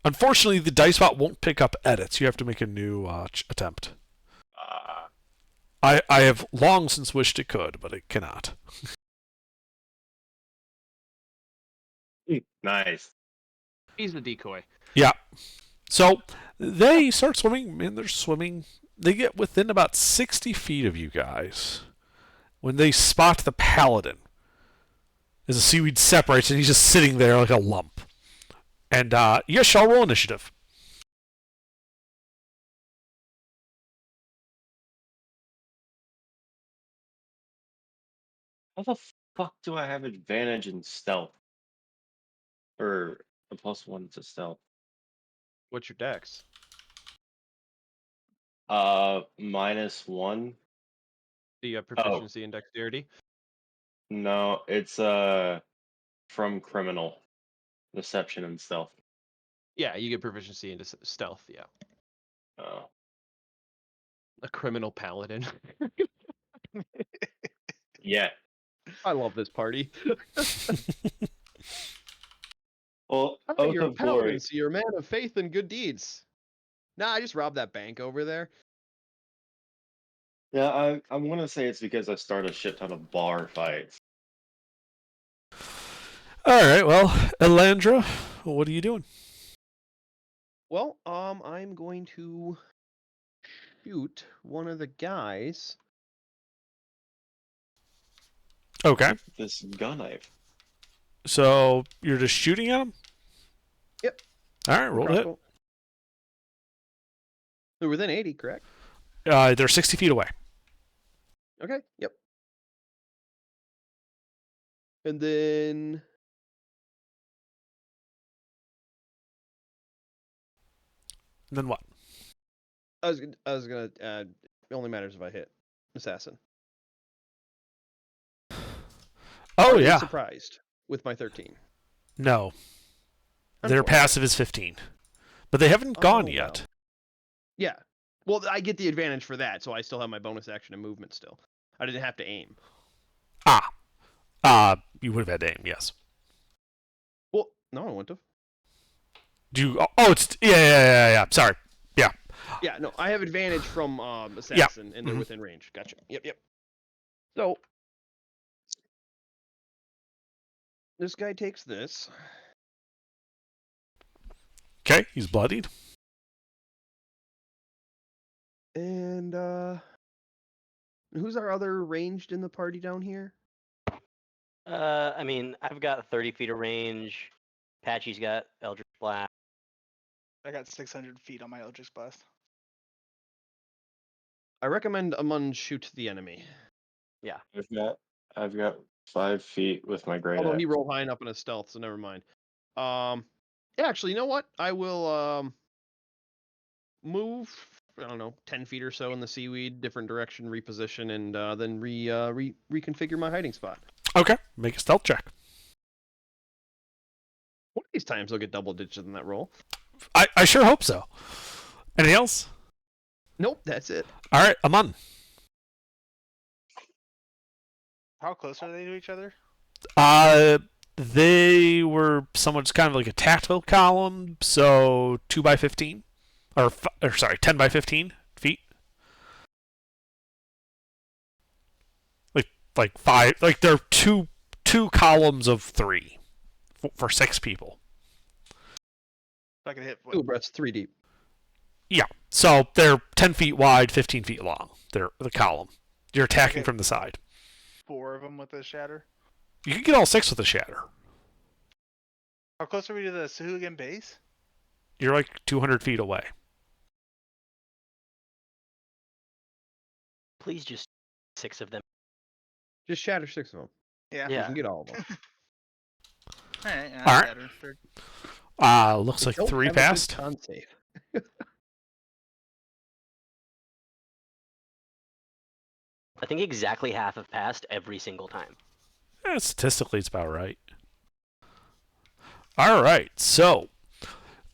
Unfortunately, the dice bot won't pick up edits. You have to make a new attempt. I have long since wished it could, but it cannot. Nice. He's the decoy. Yeah. So they start swimming, and they're swimming. They get within about 60 feet of you guys when they spot the paladin. As the seaweed separates, and he's just sitting there like a lump. And you shall roll initiative. How the fuck do I have advantage in stealth? Or a +1 to stealth? What's your dex? -1. Do you have proficiency in dexterity? No, it's from criminal deception and stealth. Yeah, you get proficiency into stealth. Yeah, Oh. a criminal paladin. Yeah. I love this party. Well, Oh, oath you're a of paladin, glory. so you're a man of faith and good deeds. Nah, I just robbed that bank over there. Yeah, I want to say it's because I start a shit ton of bar fights. All right. Well, Elandra, what are you doing? Well, I'm going to shoot one of the guys. Okay. This gun knife. So you're just shooting at him? Yep. All right. Roll to hit. Crossbow. They're within 80, correct? They're 60 feet away. Okay. Yep. And then And then what? I was gonna. It only matters if I hit assassin. Oh Are they yeah. surprised with my 13? No. Their Unfortunate. passive is 15, but they haven't gone Oh, yet. well. Yeah. Well, I get the advantage for that, so I still have my bonus action and movement still. I didn't have to aim. You would have had aim, yes. Well, no, I wouldn't have. Do you? Oh, it's yeah. Sorry. Yeah. Yeah, no, I have advantage from assassin, and they're Mhm. within range. Gotcha. Yep. So this guy takes this. Okay, he's bloodied. And who's our other ranged in the party down here? I mean, I've got 30 feet of range. Patchy's got Eldritch Blast. I got 600 feet on my Eldritch Blast. I recommend Amun shoot the enemy. I've got 5 feet with my great Although he axe. rolled high enough in a stealth, so never mind. Yeah, actually, you know what? I will move. I don't know, 10 feet or so in the seaweed, different direction, reposition, and then reconfigure my hiding spot. Okay, make a stealth check. One of these times I'll get double digits in that roll. I sure hope so. Anything else? Nope, that's it. All right, Aman. How close are they to each other? They were somewhat just kind of like a tactical column, so 2 by 15, or sorry, 10 by 15 feet. Like 5, like they're two columns of 3 for 6 people. So I can hit what? 2 abreast, 3 deep. Yeah. So they're 10 feet wide, 15 feet long. They're the column. You're attacking Okay. from the side. 4 of them with a shatter. You can get all 6 with a shatter. How close are we to the Sahuagin base? You're like 200 feet away. Please just 6 of them. Just shatter 6 of them. Yeah. You Yeah. can get all of them. Alright, yeah, All right. shatter. Third. Looks They like don't 3 have a good passed. con save. I think exactly half have passed every single time. Statistically, it's about right. All right. So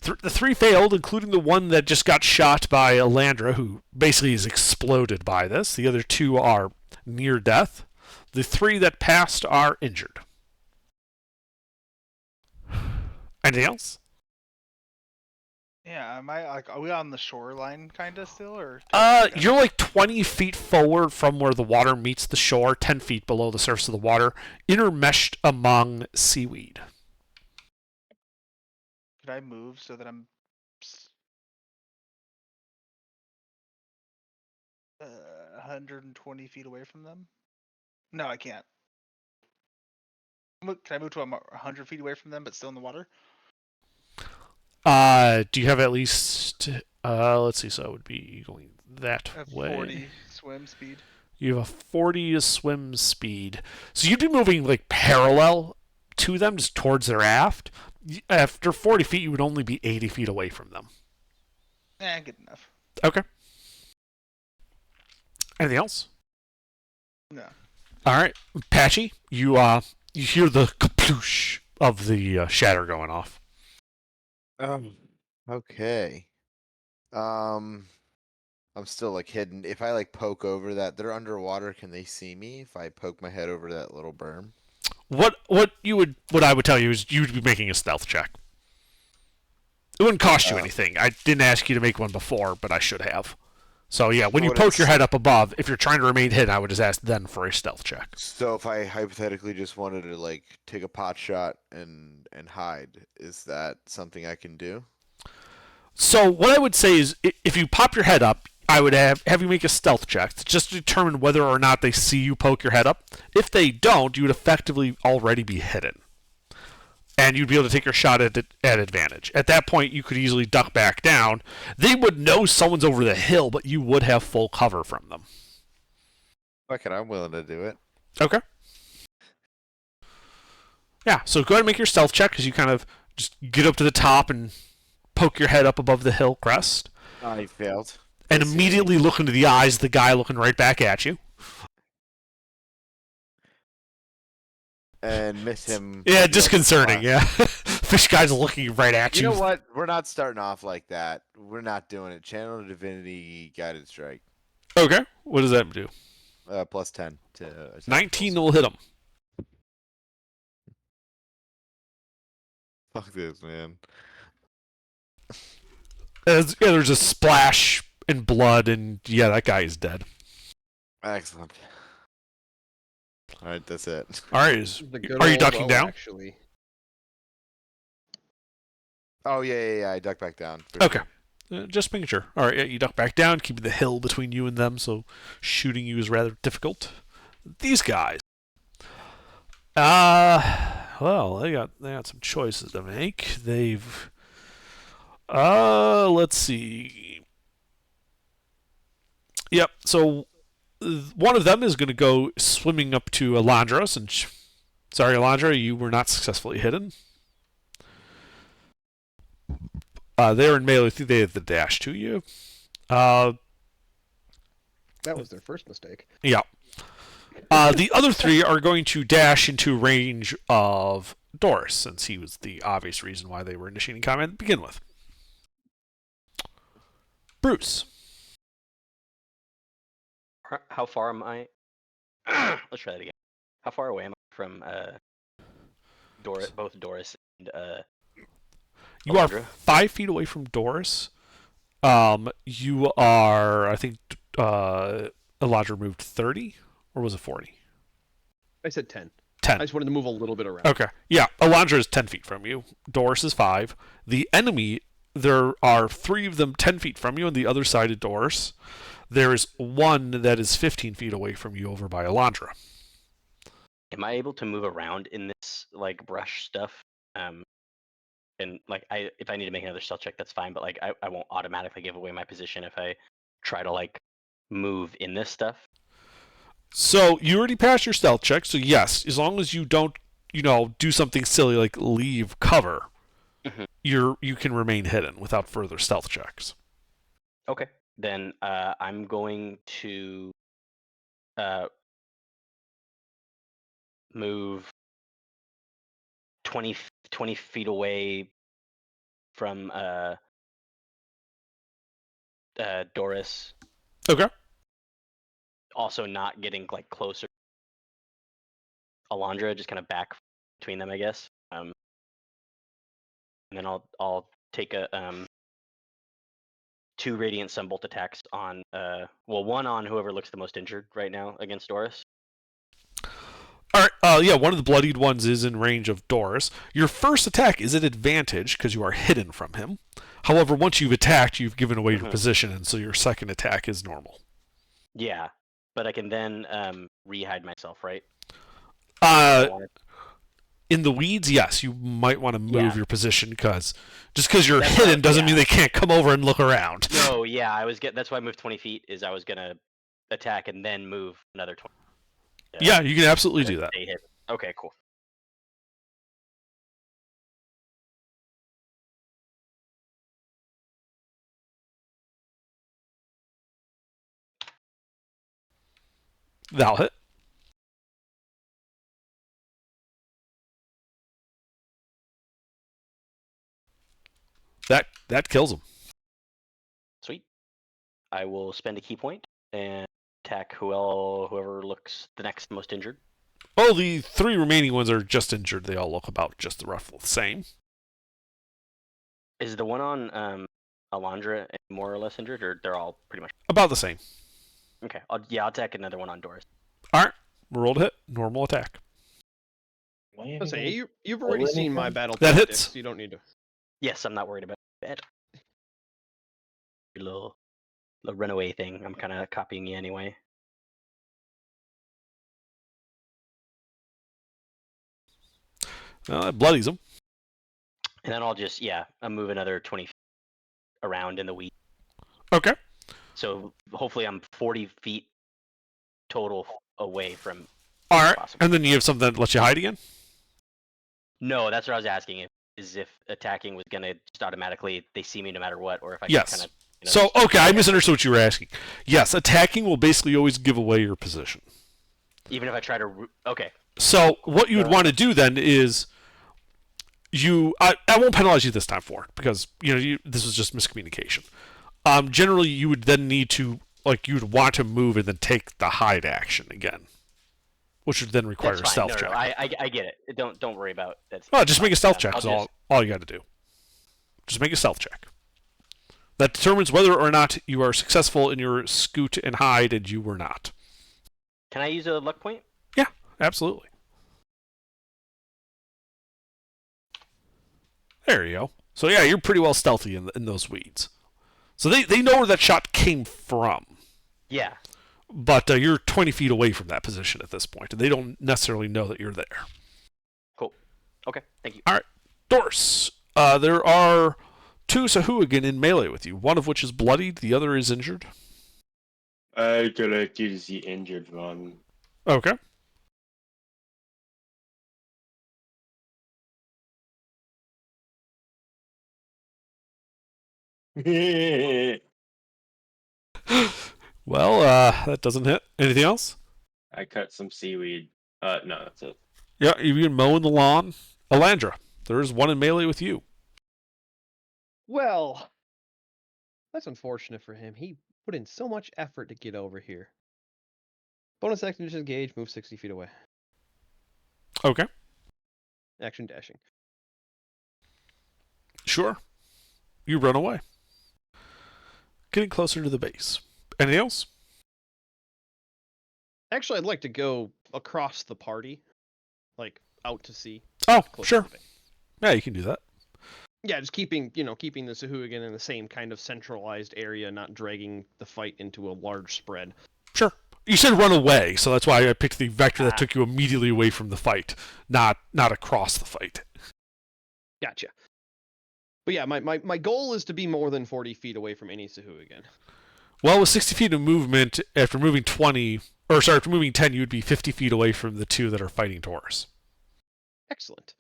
the 3 failed, including the one that just got shot by Elandra, who basically is exploded by this. The other 2 are near death. The 3 that passed are injured. Anything else? Yeah, am I like? Are we on the shoreline kind of still, or? You're like 20 feet forward from where the water meets the shore, 10 feet below the surface of the water, intermeshed among seaweed. Could I move so that I'm 120 feet away from them? No, I can't. Can I move to 100 feet away from them, but still in the water? Do you have at least? Let's see. So it would be going that At way. 40 swim speed. You have a 40 swim speed, so you'd be moving like parallel to them, just towards their aft. After 40 feet, you would only be 80 feet away from them. Good enough. Okay. Anything else? No. All right, Patchy, you hear the kaploosh of the shatter going off. Okay. I'm still like hidden. If I like poke over that, they're underwater. Can they see me if I poke my head over that little berm? What I would tell you is you'd be making a stealth check. It wouldn't cost you anything. I didn't ask you to make one before, but I should have. So yeah, when you What poke is- your head up above, if you're trying to remain hidden, I would just ask then for a stealth check. So if I hypothetically just wanted to like take a pot shot and hide, is that something I can do? So what I would say is, if you pop your head up, I would have you make a stealth check to just determine whether or not they see you poke your head up. If they don't, you would effectively already be hidden, and you'd be able to take your shot at advantage. At that point, you could easily duck back down. They would know someone's over the hill, but you would have full cover from them. Fuck it, I'm willing to do it. Okay. Yeah, so go ahead and make your stealth check, because you kind of just get up to the top and poke your head up above the hill crest. I failed. And Let's see. immediately look into the eyes of the guy looking right back at you. And miss him. Yeah, with the disconcerting, spot. yeah. Fish guy's looking right at you. You know what? We're not starting off like that. We're not doing it. Channel Divinity Guided Strike. Okay, what does that do? Plus 10 to attack 19 rolls. will hit him. Fuck this, man. There's a splash in blood, and yeah, that guy is dead. Excellent. Alright, that's it. All right, The good are you old ducking bow, down? Actually, Oh, yeah. I duck back down. Okay. Just making sure. All right, yeah, you duck back down, keeping the hill between you and them, so shooting you is rather difficult. These guys. Well, they got some choices to make. They've let's see. Yep, so one of them is going to go swimming up to Elandra, sorry, Elandra, you were not successfully hidden. They're in melee. They have the dash to you. that was their first mistake. Yeah. The other 3 are going to dash into range of Doris, since he was the obvious reason why they were initiating combat to begin with. Bruce. How far am I? Let's try that again. How far away am I from both Doris and You are Elandra? 5 feet away from Doris. You are, I think, Elandra moved 30, or was it 40? I said 10. 10. I just wanted to move a little bit around. Okay. Yeah, Elandra is 10 feet from you. Doris is 5. The enemy there are 3 of them 10 feet from you on the other side of Doris. There is one that is 15 feet away from you over by Alondra. Am I able to move around in this like brush stuff? And like if I need to make another stealth check, that's fine. But like I won't automatically give away my position if I try to like move in this stuff. So you already passed your stealth check, so yes, as long as you don't, do something silly like leave cover, Mhm. you can remain hidden without further stealth checks. Okay, then I'm going to move 20 feet away from Doris. Okay. Also, not getting like closer. Alondra, just kind of back between them, I guess. And then I'll take a 2 radiant sunbolt attacks on one on whoever looks the most injured right now against Doris. All right. Yeah, one of the bloodied ones is in range of Doris. Your first attack is at advantage because you are hidden from him. However, once you've attacked, you've given away your position, and so your second attack is normal. Yeah, but I can then re-hide myself, right? In the weeds, yes, you might want to move your position because just because you're That's hidden doesn't mean they can't come over and look around. No, yeah, that's why I moved 20 feet. Is I was gonna attack and then move another 20. Yeah, you can absolutely do that. Stay hidden. Okay, cool. That'll hit. That kills him. Sweet. I will spend a key point and attack whoever looks the next most injured. Oh, the 3 remaining ones are just injured. They all look about just roughly the same. Is the one on Alondra more or less injured, or they're all pretty much about the same? Okay. I'll attack another one on Doris. All right, roll to hit. Normal attack. I say you've already seen my battle That tactics. hits. You don't need to. Yes, I'm not worried about that. Your little runaway thing. I'm kind of copying you anyway. That bloodies him. And then I'll just I'll move another 20 feet around in the weed. Okay. So hopefully I'm 40 feet total away from. All right, possible. and then you have something that lets you hide again? No, that's what I was asking. If attacking was gonna just automatically, they see me no matter what, or if I Yes. kind of. So, okay, I misunderstood what you were asking. Yes, attacking will basically always give away your position. Even if I try to. Okay. So, what you would want to do then is I won't penalize you this time for it because this was just miscommunication. Generally, you would then need to you'd want to move and then take the hide action again, which would then require a stealth check. No, I get it. Don't worry about that. Oh, just make a stealth check. Is all you got to do. Just make a stealth check. That determines whether or not you are successful in your scoot and hide, and you were not. Can I use a luck point? Yeah, absolutely. There you go. So yeah, you're pretty well stealthy in those weeds. So they know where that shot came from. Yeah. But you're 20 feet away from that position at this point, and they don't necessarily know that you're there. Cool. Okay, thank you. All right. Dorse, there are 2 Sahuagin in melee with you, one of which is bloodied, the other is injured. I gotta kill the injured one. Okay. Well, that doesn't hit. Anything else? I cut some seaweed. No, that's it. Yeah, you've been mowing the lawn. Alandra, there is one in melee with you. Well, that's unfortunate for him. He put in so much effort to get over here. Bonus action to disengage, move 60 feet away. Okay. Action dashing. Sure. You run away. Getting closer to the base. Anything else? Actually, I'd like to go across the party, like out to sea. Oh, closer sure. to the base. Yeah, you can do that. Yeah, just keeping the Sahuagin in the same kind of centralized area, not dragging the fight into a large spread. Sure. You said run away, so that's why I picked the vector that Ah. took you immediately away from the fight, not across the fight. Gotcha. But yeah, my goal is to be more than 40 feet away from any Sahuagin. Well, with 60 feet of movement, after moving 10, you would be 50 feet away from the two that are fighting Taurus. Excellent.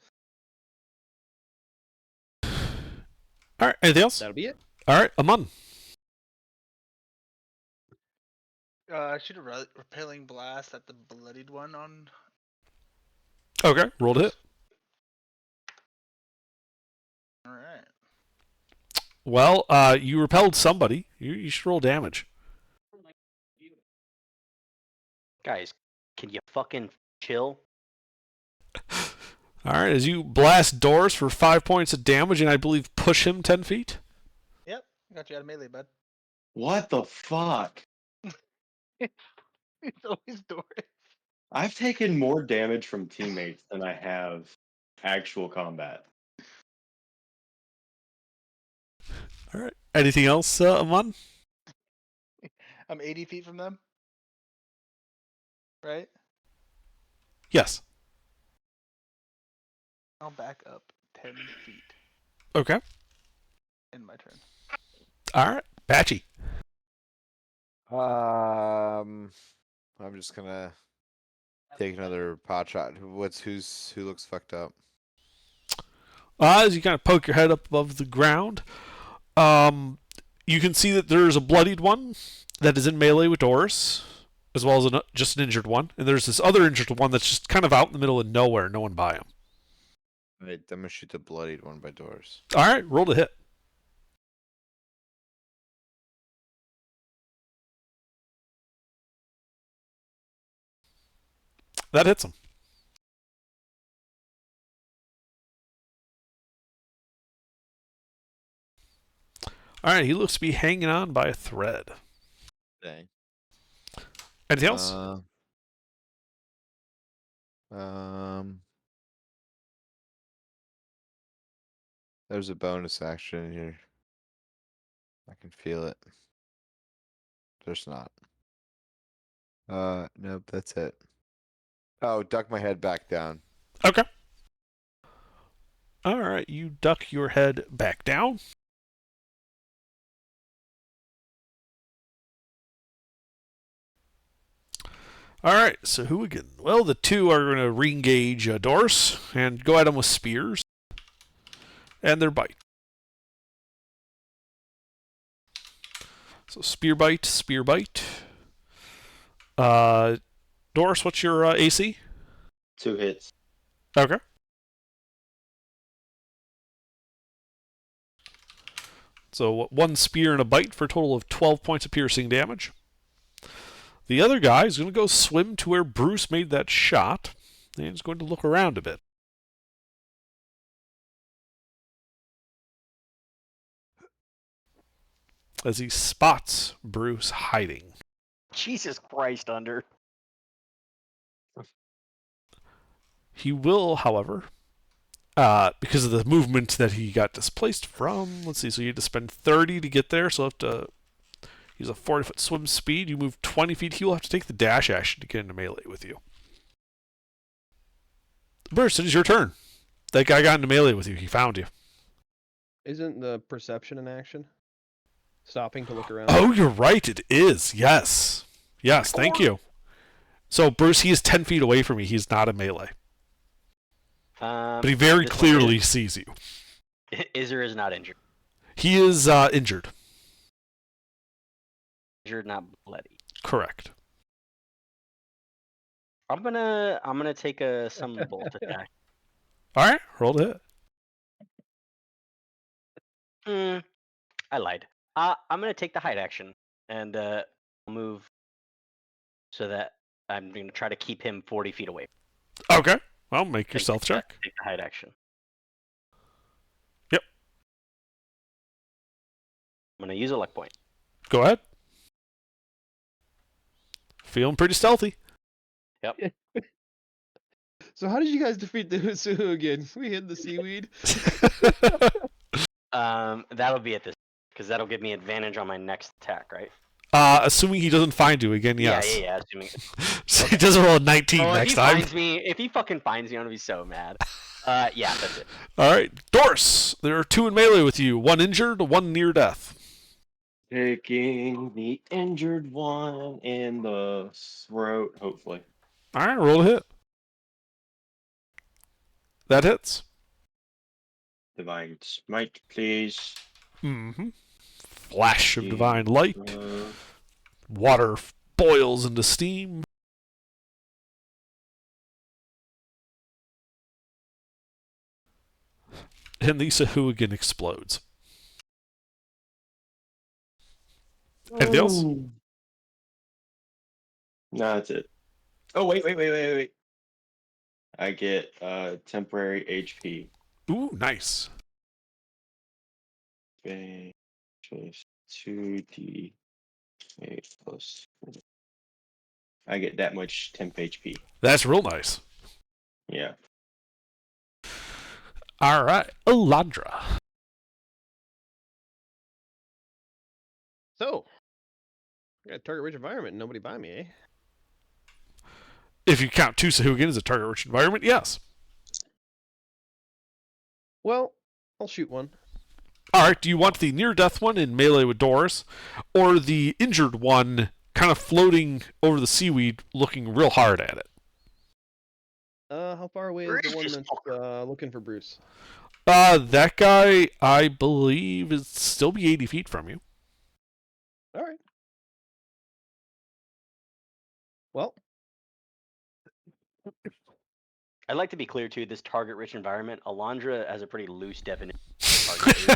All right, anything else? That'll be it. All right, Amun. Shoot a repelling blast at the bloodied one on. Okay, roll to hit. All right. Well, you repelled somebody. You should roll damage. Guys, can you fucking chill? All right, as you blast Doris for 5 points of damage, and I believe push him 10 feet. Yep. Got you out of melee, bud. What the fuck? It's always Doris. I've taken more damage from teammates than I have actual combat. All right. Anything else, Amun? I'm 80 feet from them. Right? Yes. I'll back up 10 feet. Okay. End my turn. All right. Patchy. I'm just gonna take another pot shot. Who looks fucked up? As you kind of poke your head up above the ground, you can see that there's a bloodied one that is in melee with Doris, as well as just an injured one. And there's this other injured one that's just kind of out in the middle of nowhere, no one by him. Wait, I'm gonna shoot the bloodied one by Doris. All right, roll to hit. That hits him. All right, he looks to be hanging on by a thread. Dang. Anything else? There's a bonus action in here. I can feel it. There's not. Nope, that's it. Oh, duck my head back down. Okay. All right, you duck your head back down. All right, so who again? Well, the two are going to re-engage Doris and go at him with spears and their bite. So spear bite, spear bite. Doris, what's your AC? 2 hits. Okay. So one spear and a bite for a total of 12 points of piercing damage. The other guy is going to go swim to where Bruce made that shot, and is going to look around a bit. As he spots Bruce hiding. Jesus Christ, Under. He will, however, because of the movement that he got displaced from, let's see, so you had to spend 30 to get there, so you'll have to use a 40-foot swim speed. You move 20 feet, he will have to take the dash action to get into melee with you. Bruce, it is your turn. That guy got into melee with you. He found you. Isn't the perception an action? Stopping to look around. Oh, you're right. It is. Yes. Yes, thank you. So, Bruce, he is 10 feet away from me. He's not in melee. But he very clearly sees you. Is or is not injured? He is injured. Injured, not bloody. Correct. I'm gonna take a summon bolt attack. All right, roll to hit. I lied. I'm gonna take the hide action and move so that I'm gonna try to keep him 40 feet away. Okay. Well, make your stealth check. Take the hide action. Yep. I'm gonna use a luck point. Go ahead. Feeling pretty stealthy. Yep. So how did you guys defeat the Husu again? We hid the seaweed. That'll be at this because that'll give me advantage on my next attack, right? Assuming he doesn't find you again, yes. Yeah. Assuming. So he doesn't roll a 19 Oh, next time. if he fucking finds me, I'm gonna be so mad. Yeah, that's it. All right, Doris. There are 2 in melee with you. 1 injured, 1 near death. Taking the injured one in the throat, hopefully. All right, roll a hit. That hits. Divine Smite, please. Mm-hmm. Flash of Yeah. divine light. Water boils into steam. And the Sahuagin explodes. Anything else? No, that's it. Oh, wait. I get temporary HP. Ooh, nice. Okay, plus 2d8 plus. I get that much temp HP. That's real nice. Yeah. All right, Elandra. So, I got a target-rich environment and nobody by me, eh? If you count 2 Sahuagin as a target-rich environment, yes. Well, I'll shoot one. All right, do you want the near-death one in melee with Doris, or the injured one kind of floating over the seaweed looking real hard at it? How far away is Bruce the one just that's looking for Bruce? That guy, I believe, is still be 80 feet from you. All right. Well, I'd like to be clear too. This target-rich environment, Alondra has a pretty loose definition. Of target is.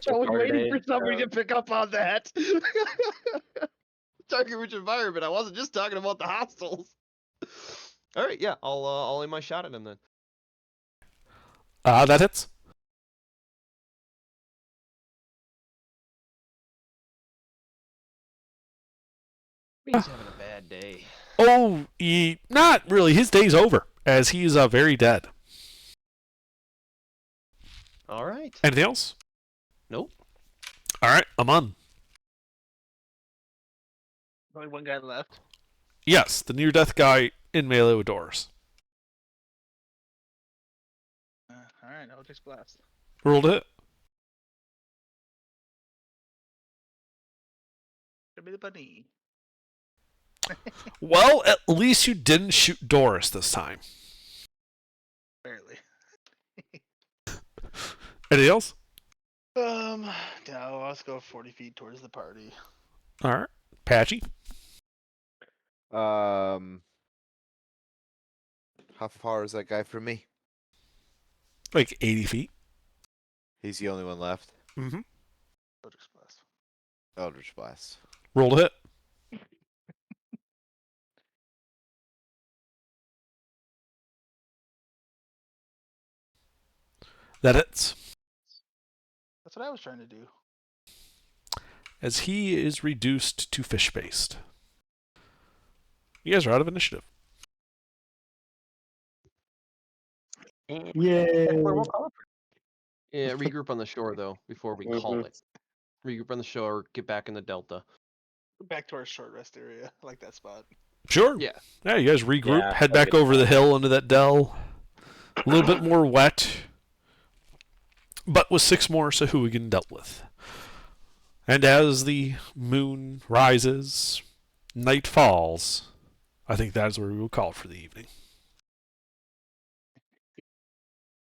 I was waiting for Targeted, somebody to pick up on that. Target-rich environment. I wasn't just talking about the hostiles. All right, yeah, I'll aim my shot at him then. That hits. He's having a bad day. Oh, not really. His day's over, as he's very dead. All right. Anything else? Nope. All right, Aman. Only one guy left. Yes, the near-death guy in melee with Doris. All right, Eldritch Blast. Rolled it. Should be the bunny. Well, at least you didn't shoot Doris this time. Barely. Anything else? No, let's go 40 feet towards the party. All right. Patchy. How far is that guy from me? Like 80 feet. He's the only one left. Mm-hmm. Eldritch Blast. Eldritch Blast. Rolled a hit. That hits. That's what I was trying to do. As he is reduced to fish-based. You guys are out of initiative. Yay. Yeah, regroup on the shore though before we call it. Regroup on the shore. Get back in the delta. Back to our short rest area. I like that spot. Sure. Yeah. Yeah, you guys regroup, Yeah, head that's back good. over the hill into that dell. A little bit more wet, but with 6 more Sahuagin dealt with. And as the moon rises, night falls, I think that is where we will call it for the evening.